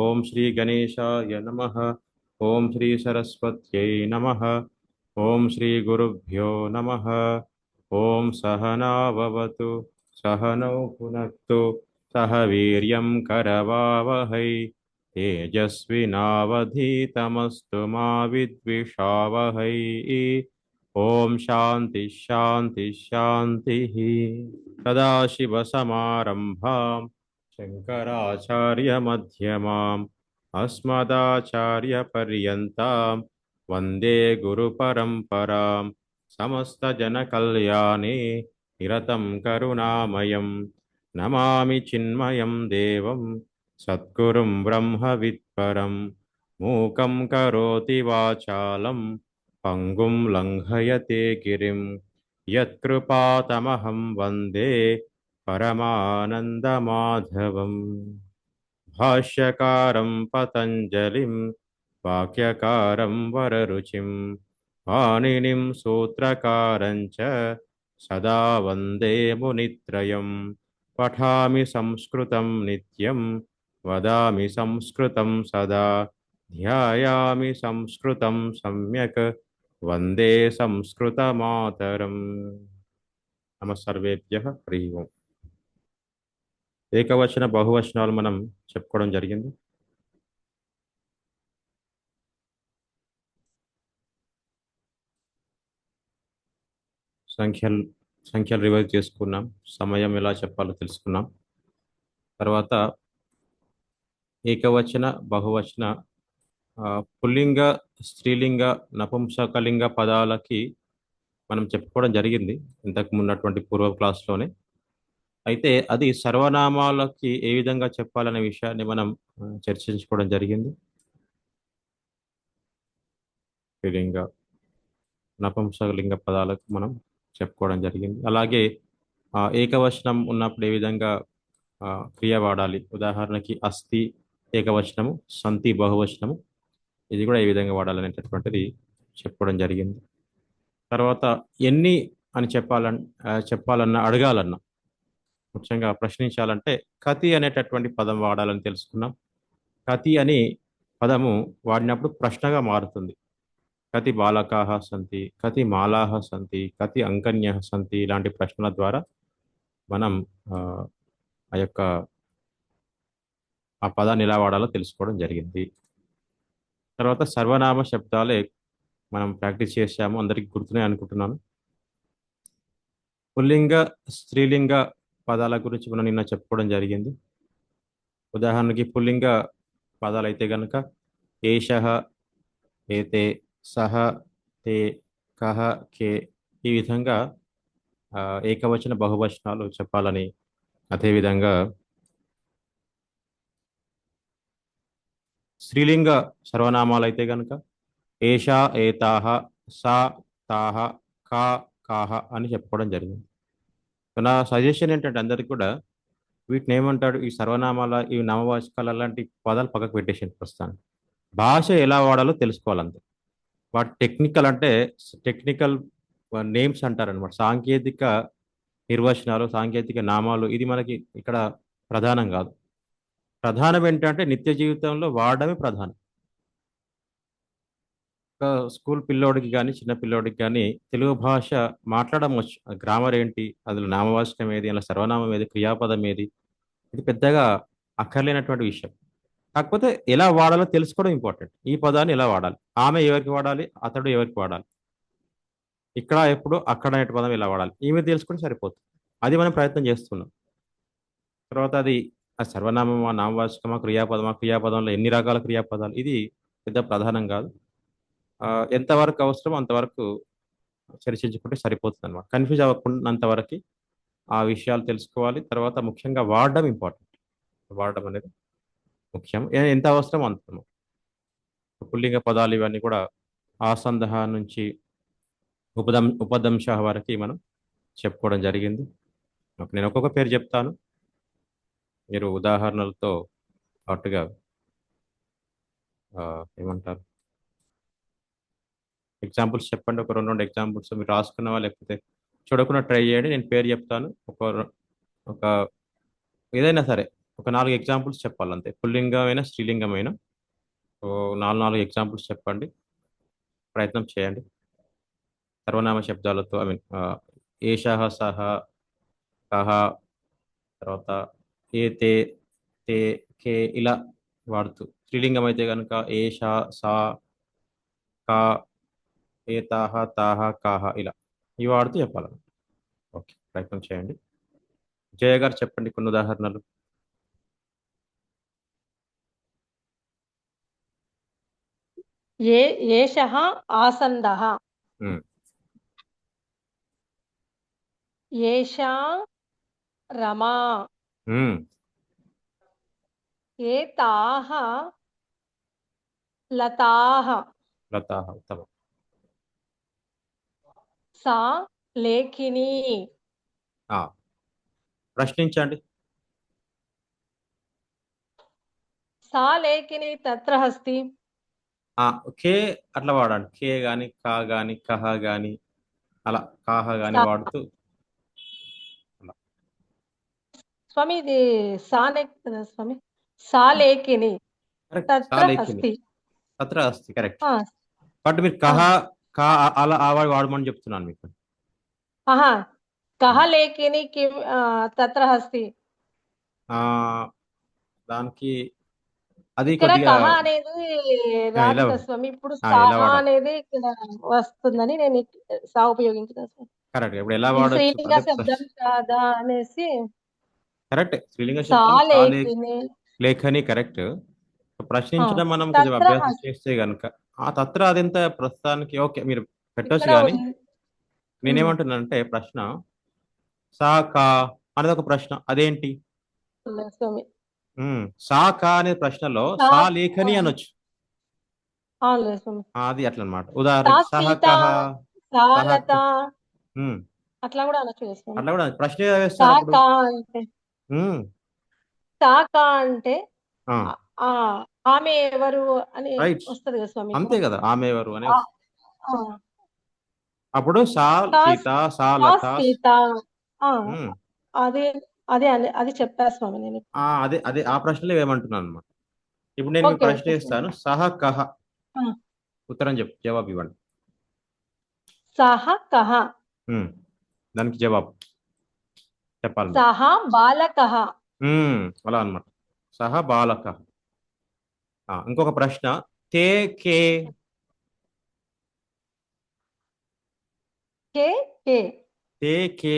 ఓం శ్రీ గణేశాయ నమః. ఓం శ్రీ సరస్వత్యై నమః. ఓం శ్రీ గురుభ్యో నమః. ఓం సహనావవతు సహనౌ పునక్తు సహ వీర్యం కరవావహై తేజస్వినావధీతమస్తు మా విద్విషావహై. ఓం శాంతి శాంతి శాంతి. సదాశివసమారంభాం శంకరాచార్యమధ్యమాం అస్మదాచార్యపర్యంతాం వందే గురుపరంపరాం. సమస్తజనకల్యాణే నిరతం కరుణామయం నమామి చిన్మయం దేవం సద్గురుం బ్రహ్మవిత్పరం. మూకం కరోతి వాచాలం పంగుం లంఘయతే గిరిం. యత్కృపాతమహం వందే పరమానందమాధవం. భాష్యకారం పతంజలిం వాక్యకారం వరరుచిం పాణినిం సూత్రకారం చ సదా వందే మునిత్రయం. పఠామి సంస్కృతం నిత్యం వదామి సంస్కృతం సదా ధ్యాయామి సంస్కృతం సమ్యక్ వందే సంస్కృతమాతరం. నమ సర్వేభ్యః. హరి ఓం. ఏకవచన బహువచనాలు మనం చెప్పుకోవడం జరిగింది. సంఖ్యలు సంఖ్యలు రివైజ్ చేసుకున్నాం. సమయం ఎలా చెప్పాలో తెలుసుకున్నాం. తర్వాత ఏకవచన బహువచన పుల్లింగ స్త్రీలింగ నపుంసకలింగ పదాలకి మనం చెప్పుకోవడం జరిగింది ఇంతకు ఉన్నటువంటి పూర్వ క్లాస్లోనే. అయితే అది సర్వనామాలకి ఏ విధంగా చెప్పాలనే విషయాన్ని మనం చర్చించుకోవడం జరిగింది. స్త్రీలింగ నపుంసకలింగ పదాలకు మనం చెప్పుకోవడం జరిగింది. అలాగే ఏకవచనం ఉన్నప్పుడు ఏ విధంగా క్రియ వాడాలి. ఉదాహరణకి అస్థి ఏకవచనము, సంతి బహువచనము, ఇది కూడా ఏ విధంగా వాడాలనేటటువంటిది చెప్పుకోవడం జరిగింది. తర్వాత ఎన్ని అని చెప్పాలన్నా అడగాలన్నా ముఖ్యంగా ప్రశ్నించాలంటే కతి అనేటటువంటి పదం వాడాలని తెలుసుకున్నాం. కతి అని పదము వాడినప్పుడు ప్రశ్నగా మారుతుంది. కతి బాలకాహ సంతి, కతి మాలాహ సంతి, కతి అంకన్యః సంతి, ఇలాంటి ప్రశ్నల ద్వారా మనం ఆ ఆ యొక్క ఆ పదాన్ని ఎలా వాడాలో తెలుసుకోవడం జరిగింది. తర్వాత సర్వనామ శబ్దాలే మనం ప్రాక్టీస్ చేశాము, అందరికీ గుర్తున్నాయి అనుకుంటున్నాను. పుల్లింగ స్త్రీలింగ పదాల గురించి మనం నిన్న చెప్పుకోవడం జరిగింది. ఉదాహరణకి పుల్లింగ పదాలు అయితే కనుక ఏషః, ఏతే, సహ, తే, కహ, కే, ఈ విధంగా ఏకవచన బహువచనాలు చెప్పాలని. అదేవిధంగా స్త్రీలింగ సర్వనామాలు అయితే కనుక ఏషా, ఏతాహ, సా, తాహ, కా, కాహ అని చెప్పుకోవడం జరిగింది. నా సజెషన్ ఏంటంటే అందరికి కూడా వీటిని ఏమంటాడు, ఈ సర్వనామాల ఈ నామవాచకాలు అలాంటి పదాలు పక్కకు పెట్టేసి వస్తాను. భాష ఎలా వాడాలో తెలుసుకోవాలంతే. వాటి టెక్నికల్ అంటే టెక్నికల్ నేమ్స్ అంటారనమాట. సాంకేతిక నిర్వచనాలు, సాంకేతిక నామాలు, ఇది మనకి ఇక్కడ ప్రధానం కాదు. ప్రధానం ఏంటంటే నిత్య జీవితంలో వాడడమే ప్రధానం. ఒక స్కూల్ పిల్లోడికి కానీ చిన్న పిల్లోడికి కానీ తెలుగు భాష మాట్లాడడం వచ్చు. గ్రామర్ ఏంటి, అందులో నామవాచకం ఏది, అందులో సర్వనామం ఏది, క్రియాపదం ఏది, ఇది పెద్దగా అక్కర్లేనటువంటి విషయం. కాకపోతే ఎలా వాడాలో తెలుసుకోవడం ఇంపార్టెంట్. ఈ పదాన్ని ఎలా వాడాలి, ఆమె ఎవరికి వాడాలి, అతడు ఎవరికి వాడాలి, ఇక్కడ ఎప్పుడు అక్కడ అనే పదం ఎలా వాడాలి, ఈమె తెలుసుకుంటే సరిపోతుంది. అది మనం ప్రయత్నం చేస్తున్నాం. తర్వాత అది ఆ సర్వనామమా, నామవాచకమా, క్రియాపదమా, క్రియాపదంలో ఎన్ని రకాల క్రియాపదాలు, ఇది పెద్ద ప్రధానం కాదు. ఎంతవరకు అవసరమో అంతవరకు చర్చించుకుంటే సరిపోతుంది అనమాట. కన్ఫ్యూజ్ అవ్వకున్నంత వరకు ఆ విషయాలు తెలుసుకోవాలి. తర్వాత ముఖ్యంగా వాడడం ఇంపార్టెంట్. వాడడం అనేది ముఖ్యం. ఎంత అవసరం అంత. పుల్లింగ పదాలు ఇవన్నీ కూడా ఆసందహ నుంచి ఉపదంశ వరకు మనం చెప్పుకోవడం జరిగింది. నేను ఒక్కొక్క పేరు చెప్తాను, మీరు ఉదాహరణలతో పాటుగా ఏమంటారు ఎగ్జాంపుల్స్ చెప్పండి. ఒక రెండు ఎగ్జాంపుల్స్ మీరు రాసుకున్నావా లేకపోతే చూడకుండా ట్రై చేయండి. నేను పేరు చెప్తాను, ఒక ఏదైనా సరే ఒక 4 ఎగ్జాంపుల్స్ చెప్పాలి అంతే, పుల్లింగమైన స్త్రీలింగమైన. ఓ 4 ఎగ్జాంపుల్స్ చెప్పండి, ప్రయత్నం చేయండి. సర్వనామ శబ్దాలతో, ఐ మీన్ ఏషః సహ కహ, తర్వాత ఏ తే తే కే ఇలా వాడుతూ. స్త్రీలింగం అయితే కనుక ఏష సా కా ఏతాహ తాహ కాహ ఇలా ఇవి వాడుతూ చెప్పాలి. ఓకే, ప్రయత్నం చేయండి. జయ గారు చెప్పండి కొన్ని ఉదాహరణలు. ఏ ఏషః ఆసందః, ఉమ్, ఏషా రమా, ఉమ్, ఏతాః లతాః, లతాహ ఉత్తమం. సా లేఖిని. ఆ, ప్రశ్నించండి. సా లేఖిని తత్ర హస్తి. ఆ, కే అట్లా వాడండి, కే గాని కా గాని కహ గాని అలా కాహ గాని సా వాడుతూ అలా. స్వామి ఇది సానే కదా స్వామి. సా లేఖిని కరెక్ట్, సా తత్ర లేఖిని హస్తి. తత్ర అస్తి, కరెక్ట్. ఆ, బట్ మీరు ఆ, కహ కా అలా ఆ వాడమని చెప్తున్నాను మీకు. ఆహా, కహ ఉమ్. లేఖిని కిం తత్ర హస్తి. ఆ, దానికి అది ఇక్కడ కొద్దిగా కహ అనేది రాదు ఇలా కదా స్వామి. ఇప్పుడు సా ఎలా వాడాలి. అనేది ఇక్కడ వస్తుందని నేను సా ఉపయోగించిన స్వామి. కరెక్ట్, ఇప్పుడు ఎలా ఇది వాడొచ్చు స్త్రీలింగ అంటే శబ్దం కాదా అనేసి కరెక్ట్, స్త్రీలింగ సా శబ్దం లేఖిని. లేఖని కరెక్ట్. ఆ, ప్రశ్నించడం మనం కొంచెం తత్ర అభ్యాసం చేస్తే గనుక ఆ తత్ర అదెంత ప్రస్తుతానికి ఓకే మీరు పెట్టొచ్చు ఇక్కడ కానీ ఉంది. ఉమ్, నేనేమంటున్నానంటే ప్రశ్న సా కా అనేది ఒక ప్రశ్న అదేంటి. లేదు స్వామి. సా కా అనే ప్రశ్నలో సా సా ఆ, లేఖని అనొచ్చు. లేదు స్వామి. అది అట్లా అనమాట. సా ఉదాహరణకి సహ సీత, కహ సా సహ లత ఉమ్, అట్లా కూడా అనొచ్చు కదా స్వామి. అట్లా కూడా ప్రశ్న ఎలా సా వేస్తారు అప్పుడు. కా అంటే ఉమ్, సా కా అంటే ఆ, ఆ ఆ, ఆమె ఎవరు అని రైట్, వస్తది కదా స్వామి ఇక్కడ. అంతే కదా, ఆమె ఎవరు అనే ఆ, వస్తుంది. ఆ, అప్పుడు సా సా సీత సా సా లత. సీత. ఆ, ఉమ్, అదే అది చెప్పా స్వామి నేను. అదే అదే ఆ ప్రశ్నలో ఏమంటున్నాను అనమాట. ఇప్పుడు నేను మీకు ఓకే ప్రశ్న ఓకే స్వామి. ఇస్తాను, సహ కహ, ఆ, ఉత్తరం జవాబు ఇవ్వండి. సహ కహ, ఉమ్, దానికి జవాబు చెప్పాలి మీరు. సహ బాలకః. అలా అన్నమాట. సహ బాలక. ఇంకొక ప్రశ్న, తే కే. కే కే తే కే.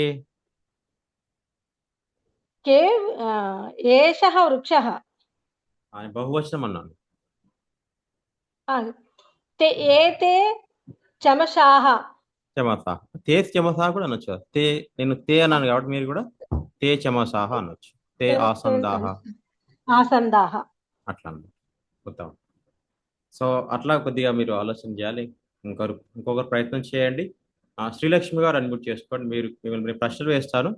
కే ఆ, ఏషः వృక్షः. అని బహువచనం అన్నాను. ఆ, తే ఏతే చమషాः. చమసా. తే చమసా కూడా అనొచ్చు కదా. తే, నేను తే ఆ, అన్నాను కాబట్టి మీరు కూడా తే చమసాహ అనొచ్చు. తే ఆసందాహ ఆసందాః. అట్లా అన్నమాట. ఉత్తమం. సో అట్లా కొద్దిగా మీరు ఆలోచన చేయాలి. ఇంకొకరు ప్రయత్నం చేయండి. శ్రీలక్ష్మి గారు అన్మ్యూట్ చేసుకోండి, మిమ్మల్ని మీరు ప్రశ్నలు వేస్తాను,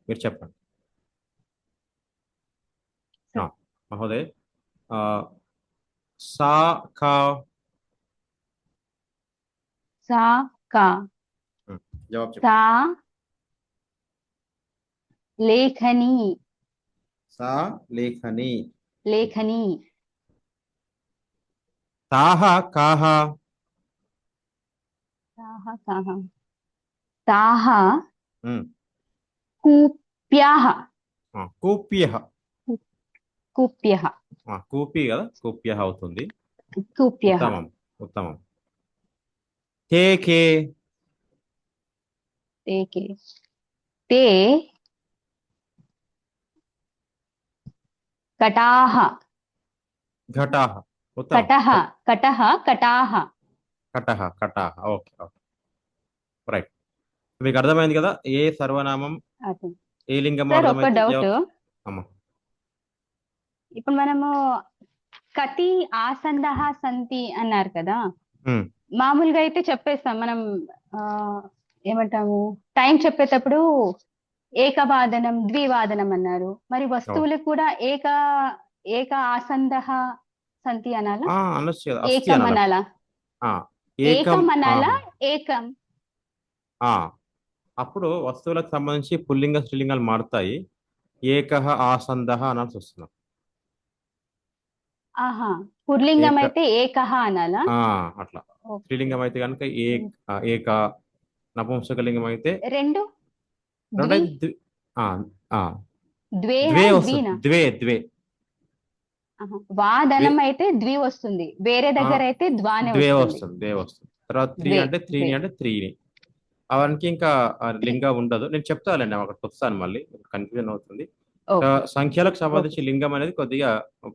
మీరు చెప్పండి. ఆ, మహోదయ్, ఆ, సా కా. सा का జవాబు చెప్పండి. सा लेखनी సా లేఖని. लेखनी తాహ కాహ. ताः काः ताः ఉమ్, कूप्याः కూప్యః. कूप्यः కూపి కదా, కూప్యః అవుతుంది. कूप्यः ఉత్తమం, ఉత్తమం. తే కే. ते के ते कटाः ఘటాహ. ఉత్తమం. कटः कटः कटाः కటహ కటాహ, ఓకే ఓకే, రైట్. మీకు అర్థమైంది కదా, ఏ సర్వనామం అదే ఏ లింగం సార్ ఒక అర్థమైతే డౌట్. జవాబు. అమ్మ. ఇప్పుడు మనము కతి ఆసందః సంతి అన్నారు కదా. ఉమ్, మామూలుగా అయితే చెప్పేస్తాం మనం. ఆ ఏమంటాము, టైం చెప్పేటప్పుడు ఏకవాదనం ద్వివాదనం అన్నారు. మరి అవును. వస్తువులకు కూడా ఏక ఆసందః సంతి అనాలా, అనొచ్చు కదా, అస్థి ఏకం అనాలి అప్పుడు. అనాలా, ఆ, ఏకం. ఏకం అనాలా, ఏకం. ఆ, అప్పుడు వస్తువులకు సంబంధించి పుల్లింగ స్త్రీలింగాలు మారుతాయి. ఏకః ఆసందః అనాల్సి వస్తున్నాం. ఆహా పుర్లింగం ఏక అయితే ఏకహ అనాలా? అట్లా. ఓకే. స్త్రీలింగం అయితే కనుక ఏక, నపుంసకలింగం అయితే రెండు రెండే ద్వి ఆ, ఆ, ద్వేహ ద్వే వస్తుంది. ద్వినా? ద్వే ఆహా. ద్వే వాదనం అయితే ద్వి వస్తుంది, వేరే ఆ, దగ్గర అయితే ద్వానే ద్వే వస్తుంది. వస్తుంది. ద్వే వస్తుంది. తర్వాత త్రీ ద్వే అంటే ద్వే త్రీని అంటే త్రీని. అవన్నీ ఇంకా లింగ ఉండదు. నేను చెప్తానండి, అక్కడికి వస్తాను మళ్ళీ, కన్ఫ్యూజన్ అవుతుంది. ఓకే సంఖ్యలకు ఓకే. సంబంధించి లింగం అనేది కొద్దిగా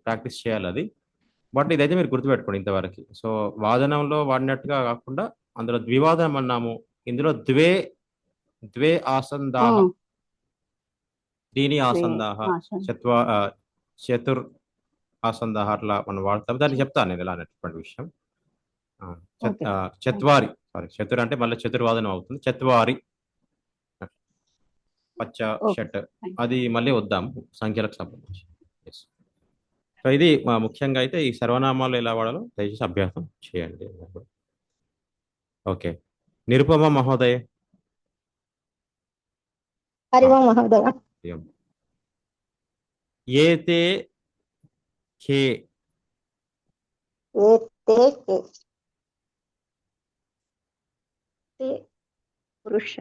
ప్రాక్టీస్ చేయాలి అది. బట్ ఇదైతే మీరు గుర్తుపెట్టుకోండి ఇంతవరకు. సో వాదనంలో వాడినట్టుగా కాకుండా అందులో ద్వివాదనం అన్నాము. ఇందులో ద్వే ద్వే ఆసందాహ, ఉమ్, దీని ద్వే ఆసందాహ, ఆసన్. చతుర్ ఆసందాహ అట్లా మనం వాడతాం. దాన్ని చ- చెప్తాను నేను ఇలా అనేటువంటి విషయం. ఆ, ఓకే. చత్వారి, సారీ చతుర్ అంటే మళ్ళీ చతుర్వాదనం అవుతుంది. చత్వారి, పచ్చ, ఓకే. షట్, అది మళ్ళీ వద్దాం సంఖ్యలకు సంబంధించి. Yes. సో ఇది ముఖ్యంగా అయితే ఈ సర్వనామాలు ఎలా వాడాలో దయచేసి అభ్యాసం చేయండి. ఓకే. నిరుపమ మహోదయ. హరి ఓం మహోదయ. ఏతే ఖే. ఏతే కే తే పురుష.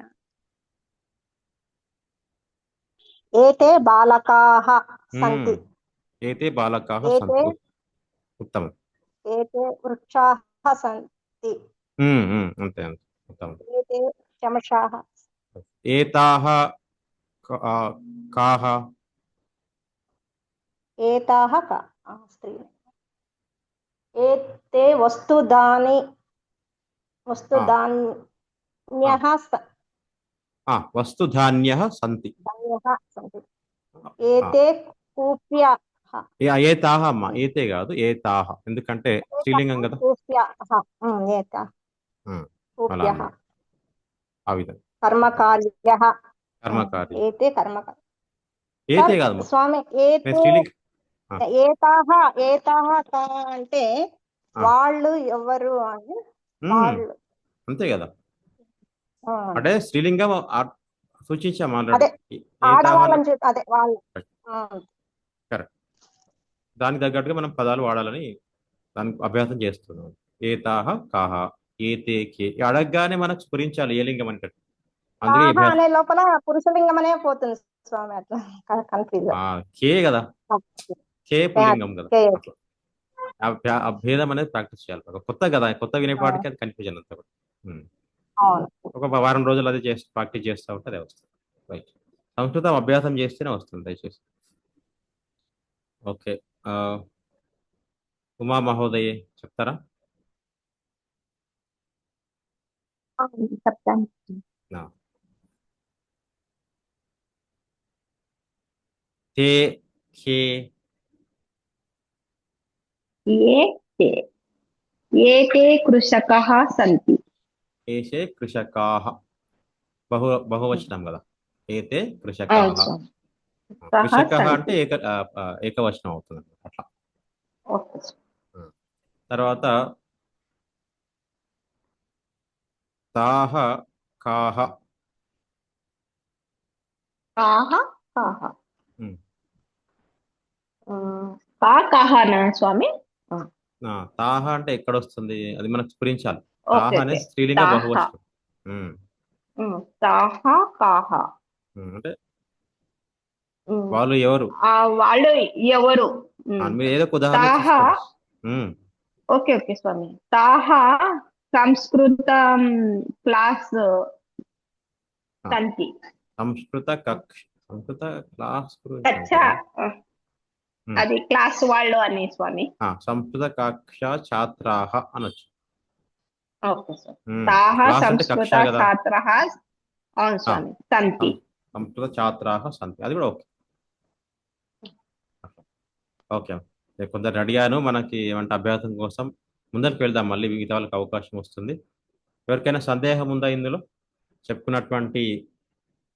ఏతే బాలకాః సంతి. ఏతే బాలకాః ఏతే సంతు. ఉత్తమం. ఏతే వృక్షాః సంతి. అంతే అంతే. ఉత్తమం. ఏతే శమషాః. ఏతాః కాః. ఏతాః కా స్త్రీలింగం. ఏతే వస్తుదాని వస్తుధాన్యః వస్తుధాన్యః సంతి. ధాన్యః సంతి. ఆ, ఏతే కూప్యాః. ఏతాః అమ్మ, ఏతే కాదు ఏతాః, ఎందుకంటే స్త్రీలింగం కదా. కూప్యాః. ఏతాః ఉమ్, అలా కూప్యః. అన్నమాట. ఆ విధంగా కర్మకార్యః. కర్మకారి. ఏతే కర్మకార్య. ఏతే సార్ కాదమ్మా, స్వామి నేను ఏతే స్త్రీలింగ ఆ, ఏతాహ ఏతాహ కా అంటే ఆ, వాళ్ళు ఎవరు అని. ఉమ్, వాళ్ళు అంతే కదా. ఆ, అంటే స్త్రీలింగం సూచించాం ఆల్రెడీ. అదే ఏతాహన. ఆడవాళ్ళని అదే వాళ్ళు. ఆ, కరెక్ట్. దానికి తగ్గట్టుగా మనం పదాలు వాడాలని దానికి అభ్యాసం చేస్తున్నాం. ఏతాహ కాహ, ఏతే కే, అడగగానే మనకు స్ఫురించాలి ఏ లింగం అంటే. అందుకే ఈ కాహ అభ్యాసం. అనే లోపల పురుషలింగం అనే పోతుంది స్వామి, అట్లా కన్ఫ్యూజ్. కే కదా, కే పుల్లింగం కదా. అట్లా ఆ భేదం అనేది ప్రాక్టీస్ చేయాలి. ఒక కొత్త కదా, కొత్త వినేపాటికి అది కన్ఫ్యూజన్ అంతా కూడా. ఉమ్. అవును. ఒక వారం రోజులు అది చేసి ప్రాక్టీస్ చేస్తూ ఉంటే అదే వస్తుంది. రైట్. సంస్కృతం అభ్యాసం చేస్తేనే వస్తుంది దయచేసి. ఓకే. ఆ, ఉమా మహోదయే చెప్తారా? చెప్తాను. నా. తే ఖే. ఏతే ఏతే కృషకాः సంతి. ఏషే కృషకాః, బహువచనం కదా. ఏతే అవును కృషకాః. స్వామి. కృషకః అంటే సంతి. ఏకవచనం అవుతుంది అట్లా. ఓకే స్వామి. తర్వాత తాహ కాహ. కాహ కాహ. ఉమ్. కాహనా స్వామి. తాహ అంటే ఎక్కడ వస్తుంది, అది మనకు స్ఫురించాలి. తాహ ఓకే ఓకే. అనేది స్త్రీలింగ తాహ. బహువచనం. ఉమ్. తాహ కాహ. అంటే వాళ్ళు ఎవరు, వాళ్ళు ఎవరు. మీరు ఏదో ఒక ఉదాహరణ తాహ. తీసుకోండి. ఉమ్. ఓకే ఓకే స్వామి. తాహ సంస్కృతం క్లాస్ ఆ, సంతి. సంస్కృత క్లాస్ గురించి కచ్చ. అంటారా? అది క్లాస్ వాళ్ళు అని స్వామి. సంస్కృత కక్ష ఛాత్రాహ అనొచ్చు. Okay sir. తాహ క్లాస్ అంటే సంస్కృత కక్ష కదా. ఛాత్రః. అవును స్వామి. సంతి. సంస్కృత ఛాత్రాహ సంతి, అది కూడా ఓకే. ఓకే. నేను కొందరు అడిగాను, మనకి ఏమంటే అభ్యాసం కోసం ముందరికి వెళ్దాం, మళ్ళీ మిగతా వాళ్ళకి అవకాశం వస్తుంది. ఎవరికైనా సందేహం ఉందా ఇందులో చెప్పుకున్నటువంటి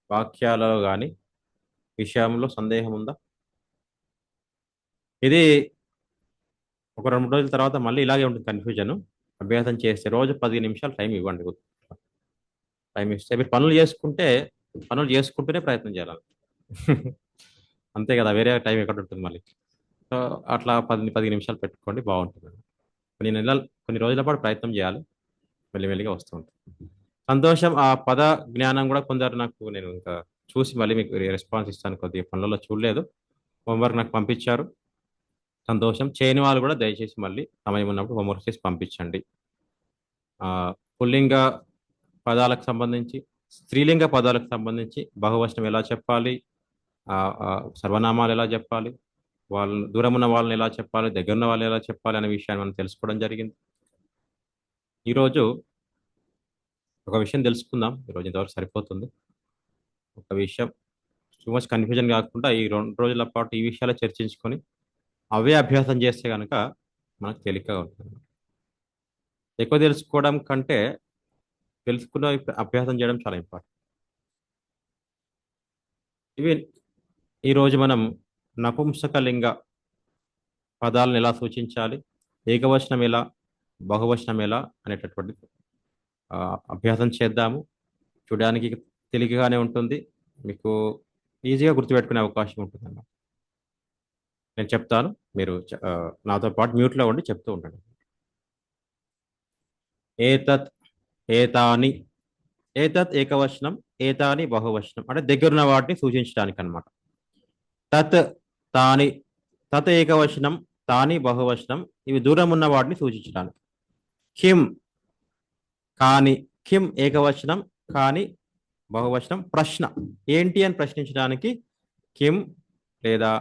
వాక్యాలలో కానీ విషయంలో సందేహం ఉందా? ఇది ఒక 2 రోజుల తర్వాత మళ్ళీ ఇలాగే ఉంటుంది కన్ఫ్యూజన్. అభ్యాసం చేస్తే రోజు 15 నిమిషాలు టైం ఇవ్వండి. టైం ఇస్తే మీరు పనులు చేసుకుంటూనే ప్రయత్నం చేయాలి. అంతే కదా, వేరే టైం ఎక్కడ ఉంటుంది మళ్ళీ. సో అట్లా 10 నిమిషాలు పెట్టుకోండి, బాగుంటుంది. కొన్ని రోజుల పాటు ప్రయత్నం చేయాలి, మెల్లిమెల్లిగా వస్తూ ఉంటుంది. సంతోషం. ఆ పద జ్ఞానం కూడా కొందరు నేను ఇంకా చూసి మళ్ళీ మీకు రెస్పాన్స్ ఇస్తాను. కొద్దిగా పనులలో చూడలేదు, హోంవర్క్ నాకు పంపించారు. సంతోషం. చేయని వాళ్ళు కూడా దయచేసి మళ్ళీ సమయం ఉన్నప్పుడు హోంవర్క్ చేసి పంపించండి. ఆ, పుల్లింగ పదాలకు సంబంధించి, స్త్రీలింగ పదాలకు సంబంధించి బహువచనం ఎలా చెప్పాలి, ఆ, ఆ, సర్వనామాలు ఎలా చెప్పాలి, వాళ్ళు దూరం ఉన్న వాళ్ళని ఎలా చెప్పాలి, దగ్గర ఉన్న వాళ్ళు ఎలా చెప్పాలి అనే విషయాన్ని మనం తెలుసుకోవడం జరిగింది. ఈరోజు ఒక విషయం తెలుసుకుందాం. ఈరోజు ఇంతవరకు సరిపోతుంది. ఒక విషయం టూ మచ్ కన్ఫ్యూజన్ కాకుండా ఈ 2 రోజుల పాటు ఈ విషయాలు చర్చించుకొని అవే అభ్యాసం చేస్తే కనుక మనకు తేలికగా ఉంటుంది. ఎక్కువ తెలుసుకోవడం కంటే తెలుసుకున్న అభ్యాసం చేయడం చాలా ఇంపార్టెంట్. ఇవి ఈరోజు మనం నపుంసకలింగ పదాలను ఎలా సూచించాలి, ఏకవచనం ఎలా, బహువచనం ఎలా అనేటటువంటి అభ్యాసం చేద్దాము. చూడడానికి తేలికగానే ఉంటుంది, మీకు ఈజీగా గుర్తుపెట్టుకునే అవకాశం ఉంటుంది అన్నమాట. నేను చెప్తాను, మీరు నాతో పాటు మ్యూట్లో ఉండి చెప్తూ ఉండండి. ఏతత్, ఏతాని. ఏతత్ ఏకవచనం, ఏతాని బహువచనం, అంటే దగ్గరున్న వాటిని సూచించడానికి అన్నమాట. తత్, తాని. తత్ ఏకవచనం, తాని బహువచనం, ఇవి దూరం ఉన్న వాటిని సూచించడానికి. కిం, కాని. కిం ఏకవచనం, కాని బహువచనం. ప్రశ్న, ఏంటి అని ప్రశ్నించడానికి కిం లేదా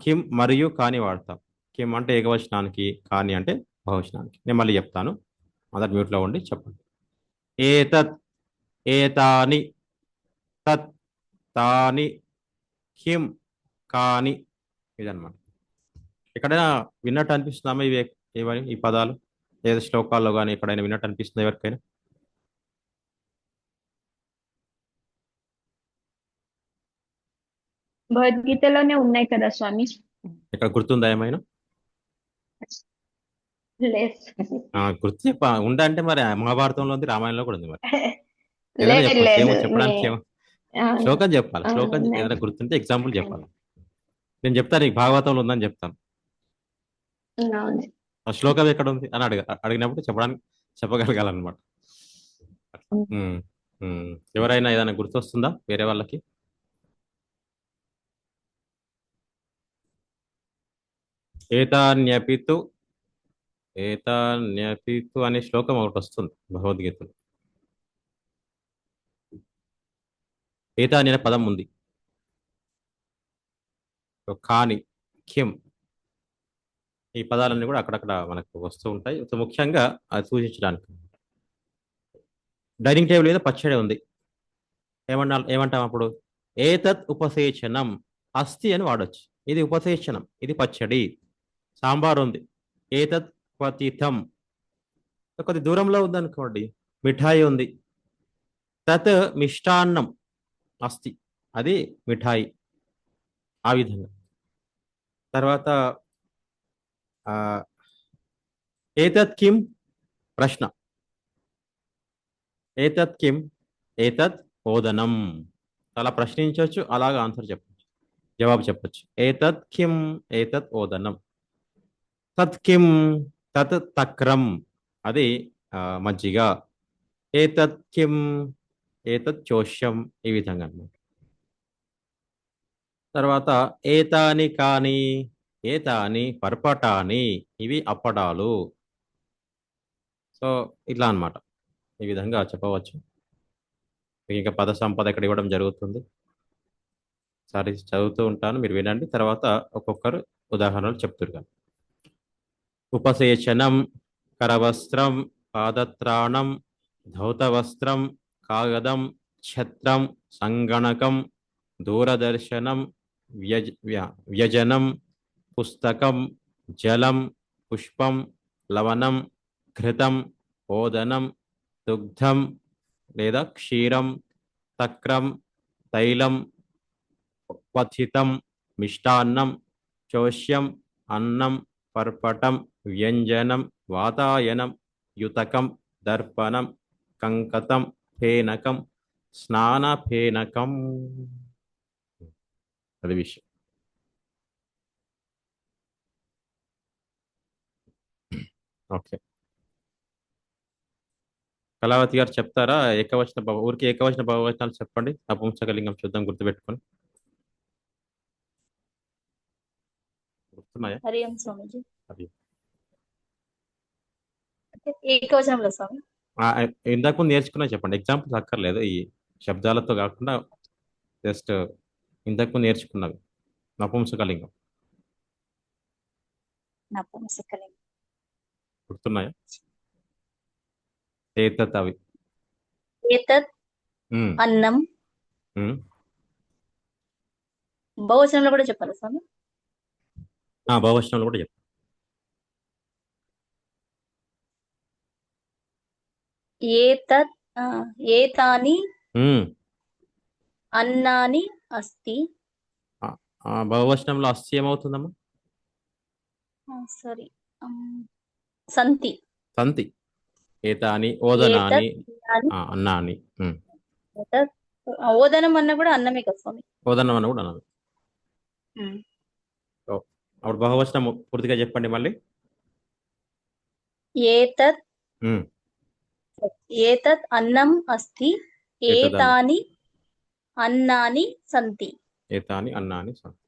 కిం మరియు కాని వాడతాం. కిం అంటే ఏకవచనానికి, కాని అంటే బహువచనానికి. నేను మళ్ళీ చెప్తాను, మొదటి మ్యూట్లో ఉండి చెప్పండి. ఏతత్, ఏతాని. తత్, తాని. కిం, కాని. ఇదన్నమాట. ఎక్కడైనా విన్నట్టు అనిపిస్తున్నామా ఇవని ఈ పదాలు? ఏదో శ్లోకాల్లో కానీ ఎక్కడైనా విన్నట్టు అనిపిస్తుంది ఎవరికైనా? భగవద్గీతలోనే ఉన్నాయి కదా స్వామి. ఇక్కడ గుర్తుందా ఏమైనా? లేదు. గుర్తు ఉందంటే మరి మహాభారతంలో ఉంది, రామాయణంలో కూడా ఉంది. మరి ఏదైనా లేదు చెప్పచ్చు, లేదు ఏమో చెప్పడానికి ఏమో. అవును, శ్లోకం చెప్పాలి, శ్లోకం అవును. ఏదైనా గుర్తుంటే ఎగ్జాంపుల్ చెప్పాలి. నేను చెప్తాను, నీకు భాగవతంలో ఉందని చెప్తాను. అవును. ఆ శ్లోకం ఎక్కడ ఉంది అని అడిగినప్పుడు చెప్పగలగాలన్నమాట. ఉమ్, ఎవరైనా ఏదైనా గుర్తొస్తుందా వేరే వాళ్ళకి? ఏతాన్యపితు, ఏతాన్యపితు అనే శ్లోకం ఒకటి వస్తుంది భగవద్గీతలో. ఏతాని అనే పదం ఉంది, కాని, కిం, ఈ పదాలన్నీ కూడా అక్కడక్కడ మనకు వస్తూ ఉంటాయి. సో ముఖ్యంగా అది సూచించడానికి. డైనింగ్ టేబుల్ మీద పచ్చడి ఉంది, ఏమంటాం అప్పుడు? ఏతత్ ఉపసేచనం. అస్తి అని వాడొచ్చు. ఇది ఉపసేచనం, ఇది పచ్చడి. సాంబార్ ఉంది, ఏతత్ క్వతితం. కొద్ది దూరంలో ఉందనుకోండి, మిఠాయి ఉంది, తత్ మిష్టాన్నం అస్తి, అది మిఠాయి. ఆ విధంగా. తర్వాత ఏతత్ కిం, ప్రశ్న. ఏతత్ కిం, ఏతత్ ఓదనం. అలా ప్రశ్నించవచ్చు, అలాగా ఆన్సర్ చెప్పచ్చు, జవాబు చెప్పచ్చు. ఏతత్ కిం, ఏతత్ ఓదనం. తత్ కిం, తత్ తక్రం, అది మజ్జిగ. ఏతత్ కిం, ఏతత్ చోష్యం. ఈ విధంగా అన్నమాట. తర్వాత ఏతాని కాని, ఏతాని పర్పటాని, ఇవి అప్పడాలు. సో ఇట్లా అన్నమాట, ఈ విధంగా చెప్పవచ్చు. ఇంకా పద సంపద ఇక్కడ ఇవ్వడం జరుగుతుంది, సరే చదువుతూ ఉంటాను, మీరు వినండి. తర్వాత ఒక్కొక్కరు ఉదాహరణలు చెప్తురు కానీ. ఉపసేచనం, కరవస్త్రం, పాదత్రాణం, ధౌతవస్త్రం, కాగదం, ఛత్రం, సంగణకం, దూరదర్శనం, వ్యజనం, పుస్తకం, జలం, పుష్పం, లవణం, ఘృతం, ఓదనం, దుగ్ధం లేదా క్షీరం, తక్రం, తైలం, క్వథితం, మిష్టాన్నం, చోష్యం, అన్నం, పర్పటం, వ్యంజనం, వాతాయనం, యుతకం, దర్పణం, కంకతం, ఫేనకం, స్నానఫేనకం. అది విషయం. ఓకే. కళావతి గారు చెప్తారా? ఊరికి ఏకవచన బహువచనాలు చెప్పండి. నపుంసకలింగం చూద్దాం గుర్తుపెట్టుకొని. గుర్తున్నాయా? హరి ఓం స్వామీజీ. అది అంటే ఏకవచనంలో స్వామి. ఇందాక ముందు నేర్చుకున్నా చెప్పండి. ఎగ్జాంపుల్స్ అక్కర్లేదు. ఈ శబ్దాలతో కాకుండా జస్ట్ ఇంతకు ముందు నేర్చుకున్నవి. నపుంసకలింగం నపుంసకలింగం. గుర్తున్నాయా? ఏతత్ అవి. ఏతత్ ఉమ్, అన్నం. ఉమ్. బహువచనంలో కూడా చెప్పాలి స్వామి. బహువచనంలో కూడా చెప్పు. ఏతత్ ఏతాని ఉమ్. అన్నాని అస్తి. బహువచనంలో అస్తి ఏమవుతుందమ్మా? సారీ, సంతి. సంతి. ఏతాని, ఓదనాని, ఏతత్ అన్నాని. ఏతత్ ఓదనం అన్న కూడా అన్నమే కదా స్వామి. ఓదనం అని కూడా అన్నది. అప్పుడు బహువచనం పూర్తిగా చెప్పండి మళ్ళీ. ఏతత్ ఉమ్. ఏతత్ అన్నం అస్తి. ఏతద్ ఏతాని అన్నాని సంతి. ఏతాని, అన్నాని, సంతి.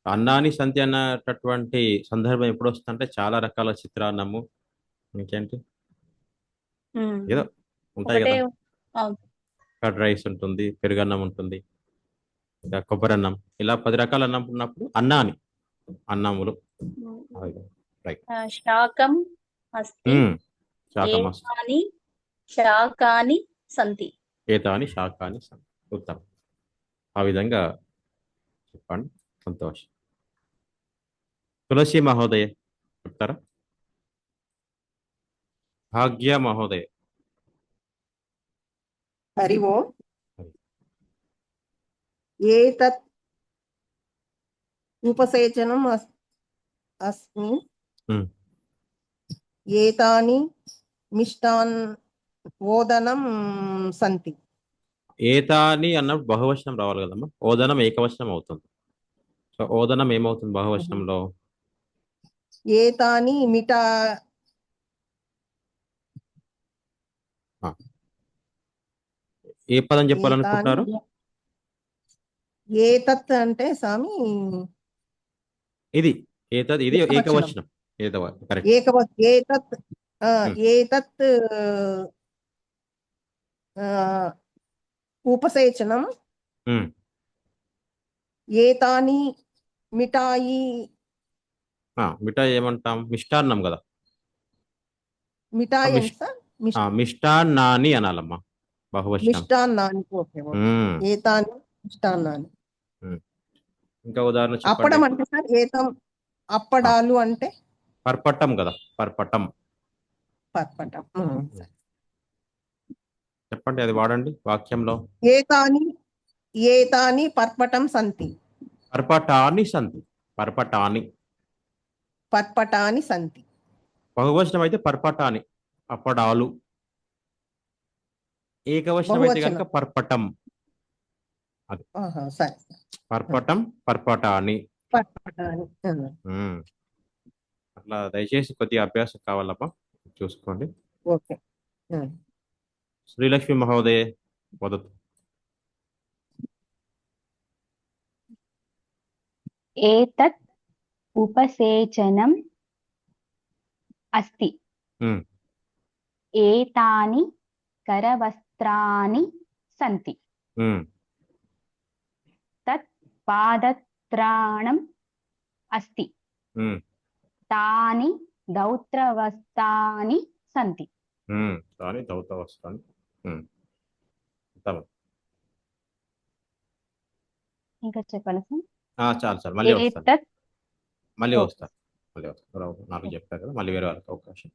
అన్నాని సంతి అన్నటువంటి సందర్భం ఎప్పుడు వస్తుందంటే చాలా రకాల చిత్రాన్నము, ఇంకేంటి ఏదో ఉంటాయి ఒకటే. కదా. అవును. కర్డ్ రైస్ ఉంటుంది, పెరుగన్నం ఉంటుంది, ఇంకా కొబ్బరి అన్నం, ఇలా 10 రకాల అన్నం ఉన్నప్పుడు అన్నాని, అన్నములు. రైట్. శాకం అస్తి. శాకమస్తు. ఏతాని శాకాని సంతి. ఏతాని, శాకాని, సంతి. ఉత్తమం. ఆ విధంగా చెప్పండి. సంతోషం. తులసి మహోదయ చెప్తారా? భాగ్య మహోదయ. హరి ఓం. ఏతత్ ఉపసేచనం అస్మి. ఏతాని మిష్టాన్ ఓదనం సంతి. ఏతాని అన్నప్పుడు బహువచనం రావాలి కదమ్మా. ఓదనం ఏకవచనం అవుతుంది. సో ఓదనం ఏమవుతుంది బహువచనంలో? ఏతాని మిఠా ఏ పదం చెప్పాలనుకుంటున్నారు? ఏతత్ అంటే స్వామి ఇది ఇది ఏకవచనం. కరెక్ట్. ఏతత్ ఏతత్ ఉపసేచనం. ఏతాని మిఠాయి. మిఠాయి ఏమంటాం? మిష్టాన్నం కదా. మిఠాయి మిష్టాన్నాని అనాలమ్మా బహువచనం. మిష్టాన్నాని. ఏతాని మిష్టాన్నాని. ఇంకా ఉదాహరణ అప్పడం చెప్పండి. అంటే సార్ ఏతం అప్పడాలు అంటే పర్పటం కదా. పర్పటం. పర్పటం. చెప్పండి, అది వాడండి వాక్యంలో. ఏతాని పర్పటం సంతి. పర్పటాని సంతి. పర్పటాని సంతి. బహువచనం అయితే పర్పటాని, అప్పడాలు. ఏకవచనం అయితే కనుక పర్పటం. అది సరే. పర్పటం, పర్పటాని. అట్లా దయచేసి కొద్దిగా అభ్యాసం కావాలమ్మా, చూసుకోండి. ఓకే. శ్రీలక్ష్మి మహోదయ వదతు. ఏతత్ ఉపసేచనం అస్తి. ఏతాని కరవస్త్రాని సంతి. తత్ పాదత్రాణం అస్తి. తాని దౌత్రవస్తాని సంతి. తాని దౌత్రవస్తాని. ఇంకా చెప్పాలి సార్? చాలు సార్. మళ్ళీ వస్తారు. నాకు చెప్పారు కదా, మళ్ళీ వేరే వాళ్ళకి అవకాశం.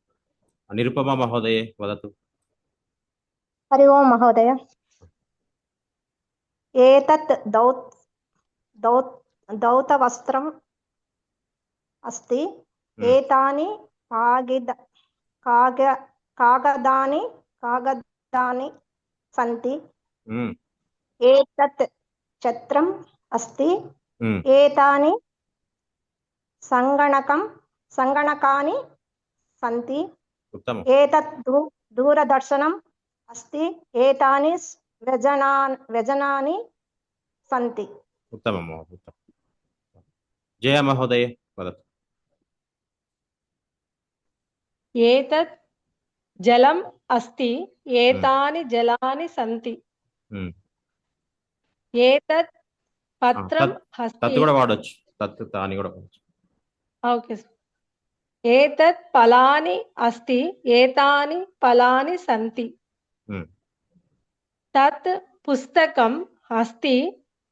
నిరుపమ మహోదయ వదతు. హరి ఓం మహోదయ. ఏతత్ దౌతవస్త్రం అస్తి. ఏతాని కాగదాని సంతి. ఏతత్ ఛత్రం అస్తి. ఏతాని సంగణకాని सन्ति ఉత్తమం. एतत् दूरदर्शनम् अस्ति एतानि व्यजनानि सन्ति उत्तमम् उत्तमम्. जया महोदय वदतु. एतत् जलम् अस्ति एतानि जलानि सन्ति ఉమ్. एतत् పత్రం తత్ अस्ति కూడా వాడొచ్చు, తత్ తాని కూడా వాడొచ్చు. Okay sir. ఏతత్ ఫలాని అస్తి ఏతాని ఫలాని సంతి ఉమ్. తత్ పుస్తకం అస్తి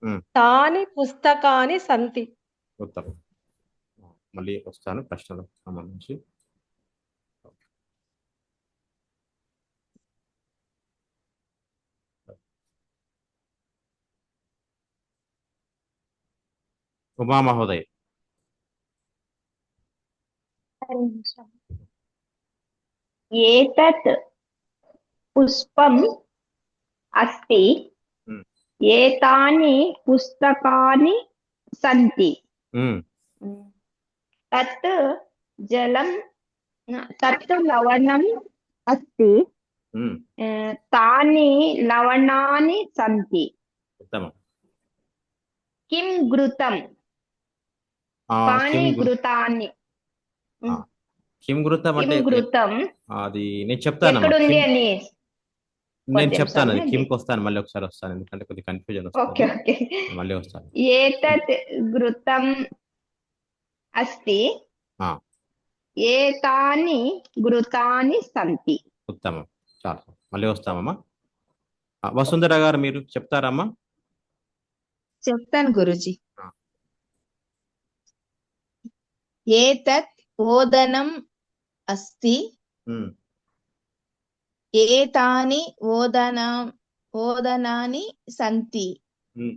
ఉమ్. తాని పుస్తకాని సంతి. ఉత్తమం. మళ్ళీ వస్తాను ప్రశ్నలకు సంబంధించి. ఉమా మహోదయ్. एतत् पुष्पम् अस्ति ఉమ్. एतानि पुस्तकानि सन्ति ఉమ్. तत् जलं तत् लवणम् अस्ति ఉమ్. तानि लवणानि सन्ति ఉత్తమం. किं घृतं तानि घृतानि కిం ఘృతం అంటే किं घृतं అది నేను చెప్తాను ఎక్కడుంది అని నేను కొంచెం చెప్తాను అది సమయం కింకి వస్తాను, మళ్ళీ ఒకసారి వస్తాను ఎందుకంటే కొద్దిగా కన్ఫ్యూజన్ ఓకే వస్తుంది. ఓకే మళ్ళీ వస్తాను. एतत् घृतम् अस्ति ఆ, एतानि घृतानि सन्ति ఉత్తమం. చాలు, మళ్ళీ వస్తామమ్మా. వసుంధర గారు మీరు చెప్తారమ్మా. చెప్తాను గురుజీ. ఆ. ఏతత్ ఓదనం అస్తి ఉమ్. ఏతాని ఓదనాని సంతి ఉమ్.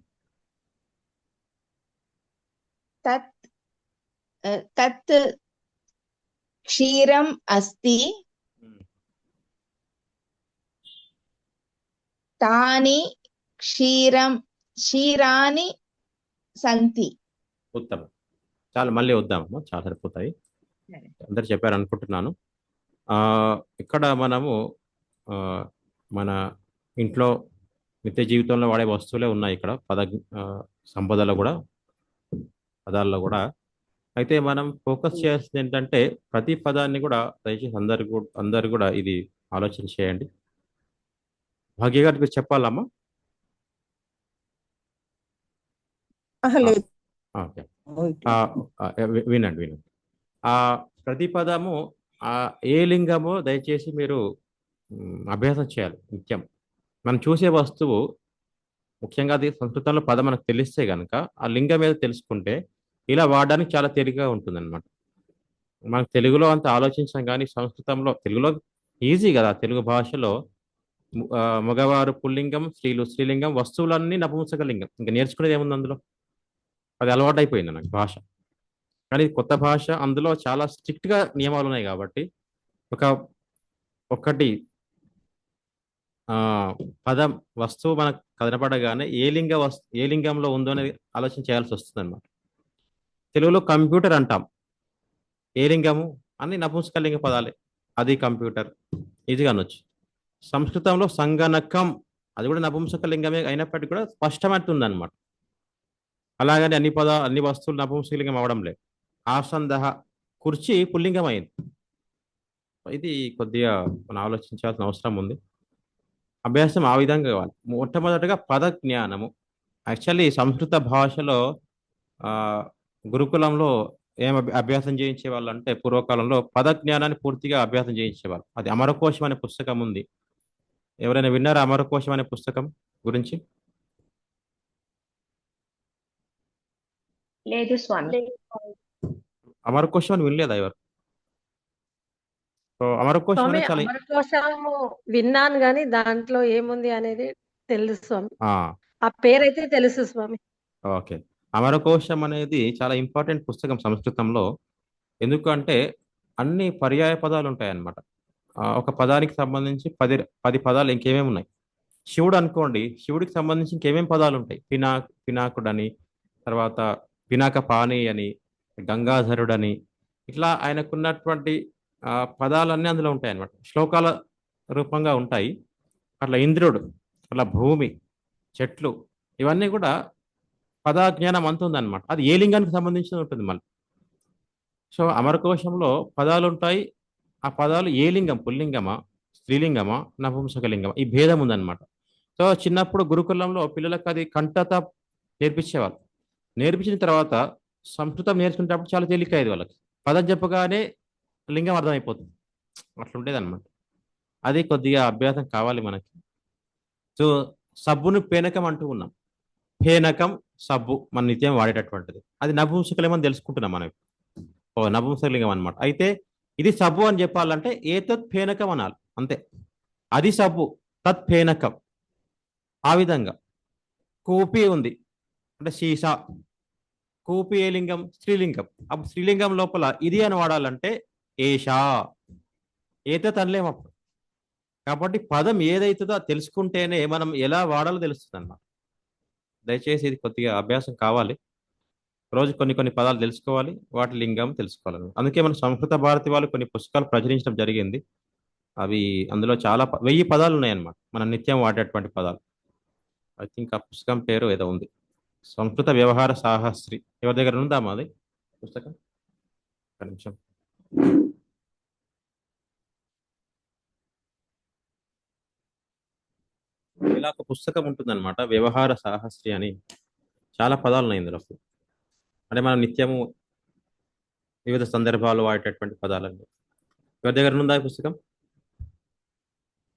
తత్ క్షీరం అస్తి ఉమ్. తాని క్షీరాని సంతి. ఉత్తమం. చాలు, మళ్ళీ వద్దామమ్మా, చాలా సరిపోతాయి. అందరు చెప్పారు అనుకుంటున్నాను. ఇక్కడ మనము మన ఇంట్లో నిత్య జీవితంలో వాడే వస్తువులే ఉన్నాయి ఇక్కడ సంపదలో కూడా, పదాల్లో కూడా. అయితే మనం ఫోకస్ చేయాల్సింది ఏంటంటే ప్రతి పదాన్ని కూడా దయచేసి అందరు కూడా ఇది ఆలోచన చేయండి. భాగ్య గారికి మీరు చెప్పాలమ్మా. ఓకే, వినండి. ఆ ప్రతి పదము ఏ లింగమో దయచేసి మీరు అభ్యాసం చేయాలి నిత్యం. మనం చూసే వస్తువు ముఖ్యంగా అది సంస్కృతంలో పదం మనకు తెలిస్తే కనుక ఆ లింగం మీద తెలుసుకుంటే ఇలా వాడడానికి చాలా తేలికగా ఉంటుంది అనమాట. మనకు తెలుగులో అంత ఆలోచించాం కానీ సంస్కృతంలో, తెలుగులో ఈజీ కదా. తెలుగు భాషలో మగవారు పుల్లింగం, స్త్రీలు స్త్రీలింగం, వస్తువులన్నీ నపుంసక లింగం. ఇంకా నేర్చుకునేది ఏముంది అందులో, అది అలవాటు అయిపోయింది నాకు భాష. కానీ కొత్త భాష, అందులో చాలా స్ట్రిక్ట్గా నియమాలు ఉన్నాయి కాబట్టి ఒకటి పదం వస్తువు మనకు కనపడగానే ఏ లింగంలో ఉందో అనేది ఆలోచన చేయాల్సి వస్తుంది అనమాట. తెలుగులో కంప్యూటర్ అంటాం, ఏ లింగము? అన్ని నపుంసకలింగ పదాలే, అది కంప్యూటర్, ఈజీగా అనొచ్చు. సంస్కృతంలో సంగణకం, అది కూడా నపుంసకలింగమే అయినప్పటికీ కూడా స్పష్టమవుతుంది అనమాట. అలాగని అన్ని వస్తువులు నపుంసకలింగం అవడం లేదు. ఆసందహ, కుర్చీ పుల్లింగం అయింది. ఇది కొద్దిగా మనం ఆలోచించాల్సిన అవసరం ఉంది. అభ్యాసం ఆ విధంగా కావాలి. మొట్టమొదటిగా పద జ్ఞానము. యాక్చువల్లీ సంస్కృత భాషలో గురుకులంలో ఏం అభ్యాసం చేయించే వాళ్ళు అంటే పూర్వకాలంలో పద జ్ఞానాన్ని పూర్తిగా అభ్యాసం చేయించేవాళ్ళు. అది అమరకోశం అనే పుస్తకం ఉంది. ఎవరైనా విన్నారా అమరకోశం అనే పుస్తకం గురించి? లేదు స్వామి. అమరకోశం అని వినలేదా ఎవరు? సో అమరకోశం స్వామి, అనేది చాలా అమరకోశము విన్నాను గాని దాంట్లో ఏముంది అనేది తెలుసు స్వామి. ఆ ఆ పేరైతే తెలుసు స్వామి. ఓకే. అమరకోశం అనేది చాలా ఇంపార్టెంట్ పుస్తకం సంస్కృతంలో. ఎందుకంటే అన్ని పర్యాయ పదాలు ఉంటాయి అన్నమాట. ఒక పదానికి సంబంధించి 10 పదాలు ఇంకేమేమి ఉన్నాయి. శివుడు అనుకోండి, శివుడికి సంబంధించి ఇంకేమేమి పదాలు ఉంటాయి. పినాకుడని, తర్వాత పినాక పాణి అని, గంగాధరుడని, ఇట్లా ఆయనకున్నటువంటి ఆ పదాలన్నీ అందులో ఉంటాయి అన్నమాట. శ్లోకాల రూపంగా ఉంటాయి. అట్లా ఇంద్రుడు, అట్లా భూమి, చెట్లు, ఇవన్నీ కూడా పదాజ్ఞానం అంత ఉందన్నమాట. అది ఏ లింగానికి సంబంధించి ఉంటుంది మళ్ళీ. సో అమరకోశంలో పదాలు ఉంటాయి. ఆ పదాలు ఏ లింగం, పుల్లింగమా, స్త్రీలింగమా, నపుంసకలింగమా, ఈ భేదం ఉందన్నమాట. సో చిన్నప్పుడు గురుకులంలో పిల్లలకు అది కంటత నేర్పించేవాళ్ళు. నేర్పించిన తర్వాత సంస్కృతం నేర్చుకునేటప్పుడు చాలా తేలికయ్యేది వాళ్ళకి. పదం చెప్పగానే లింగం అర్థమైపోతుంది. అట్లుండేది అనమాట. అది కొద్దిగా అభ్యాసం కావాలి మనకి. సో సబ్బును పేనకం అంటూ ఉన్నాం. పేనకం, సబ్బు మన నిత్యం వాడేటటువంటిది. అది నపుంసకలింగం అని తెలుసుకుంటున్నాం మనం. ఓ నపుంసకలింగం అనమాట. అయితే ఇది సబ్బు అని చెప్పాలంటే ఏతత్ ఫేనకం అనాలి అంతే. అది సబ్బు, తత్ ఫేనకం. ఆ విధంగా కూపి ఉంది అంటే సీసా. కూపి ఏ లింగం, స్త్రీలింగం. అప్పుడు స్త్రీలింగం లోపల ఇది అని వాడాలంటే ఏషా. ఏతత్ అనలేము అప్పుడు. కాబట్టి పదం ఏదైతుందో అది తెలుసుకుంటేనే మనం ఎలా వాడాలో తెలుస్తుంది అన్నమాట. దయచేసి ఇది కొద్దిగా అభ్యాసం కావాలి. రోజు కొన్ని కొన్ని పదాలు తెలుసుకోవాలి, వాటి లింగం తెలుసుకోవాలి. అందుకే మన సంస్కృత భారతి వాళ్ళు కొన్ని పుస్తకాలు ప్రచురించడం జరిగింది. అవి అందులో చాలా 1000 పదాలు ఉన్నాయన్నమాట, మనం నిత్యం వాడేటువంటి పదాలు. ఐ థింక్ ఆ పుస్తకం పేరు ఏదో ఉంది, సంస్కృత వ్యవహార సాహస్రి. ఎవరి దగ్గర ఉందా మాది పుస్తకం? ఒక నిమిషం. ఇలా ఒక పుస్తకం ఉంటుందన్నమాట, వ్యవహార సాహస్రి అని. చాలా పదాలు ఉన్నాయి ఇందులో. అంటే మనం నిత్యము వివిధ సందర్భాలు వాడేటటువంటి పదాలండి. ఎవరి దగ్గర ఉందా ఈ పుస్తకం?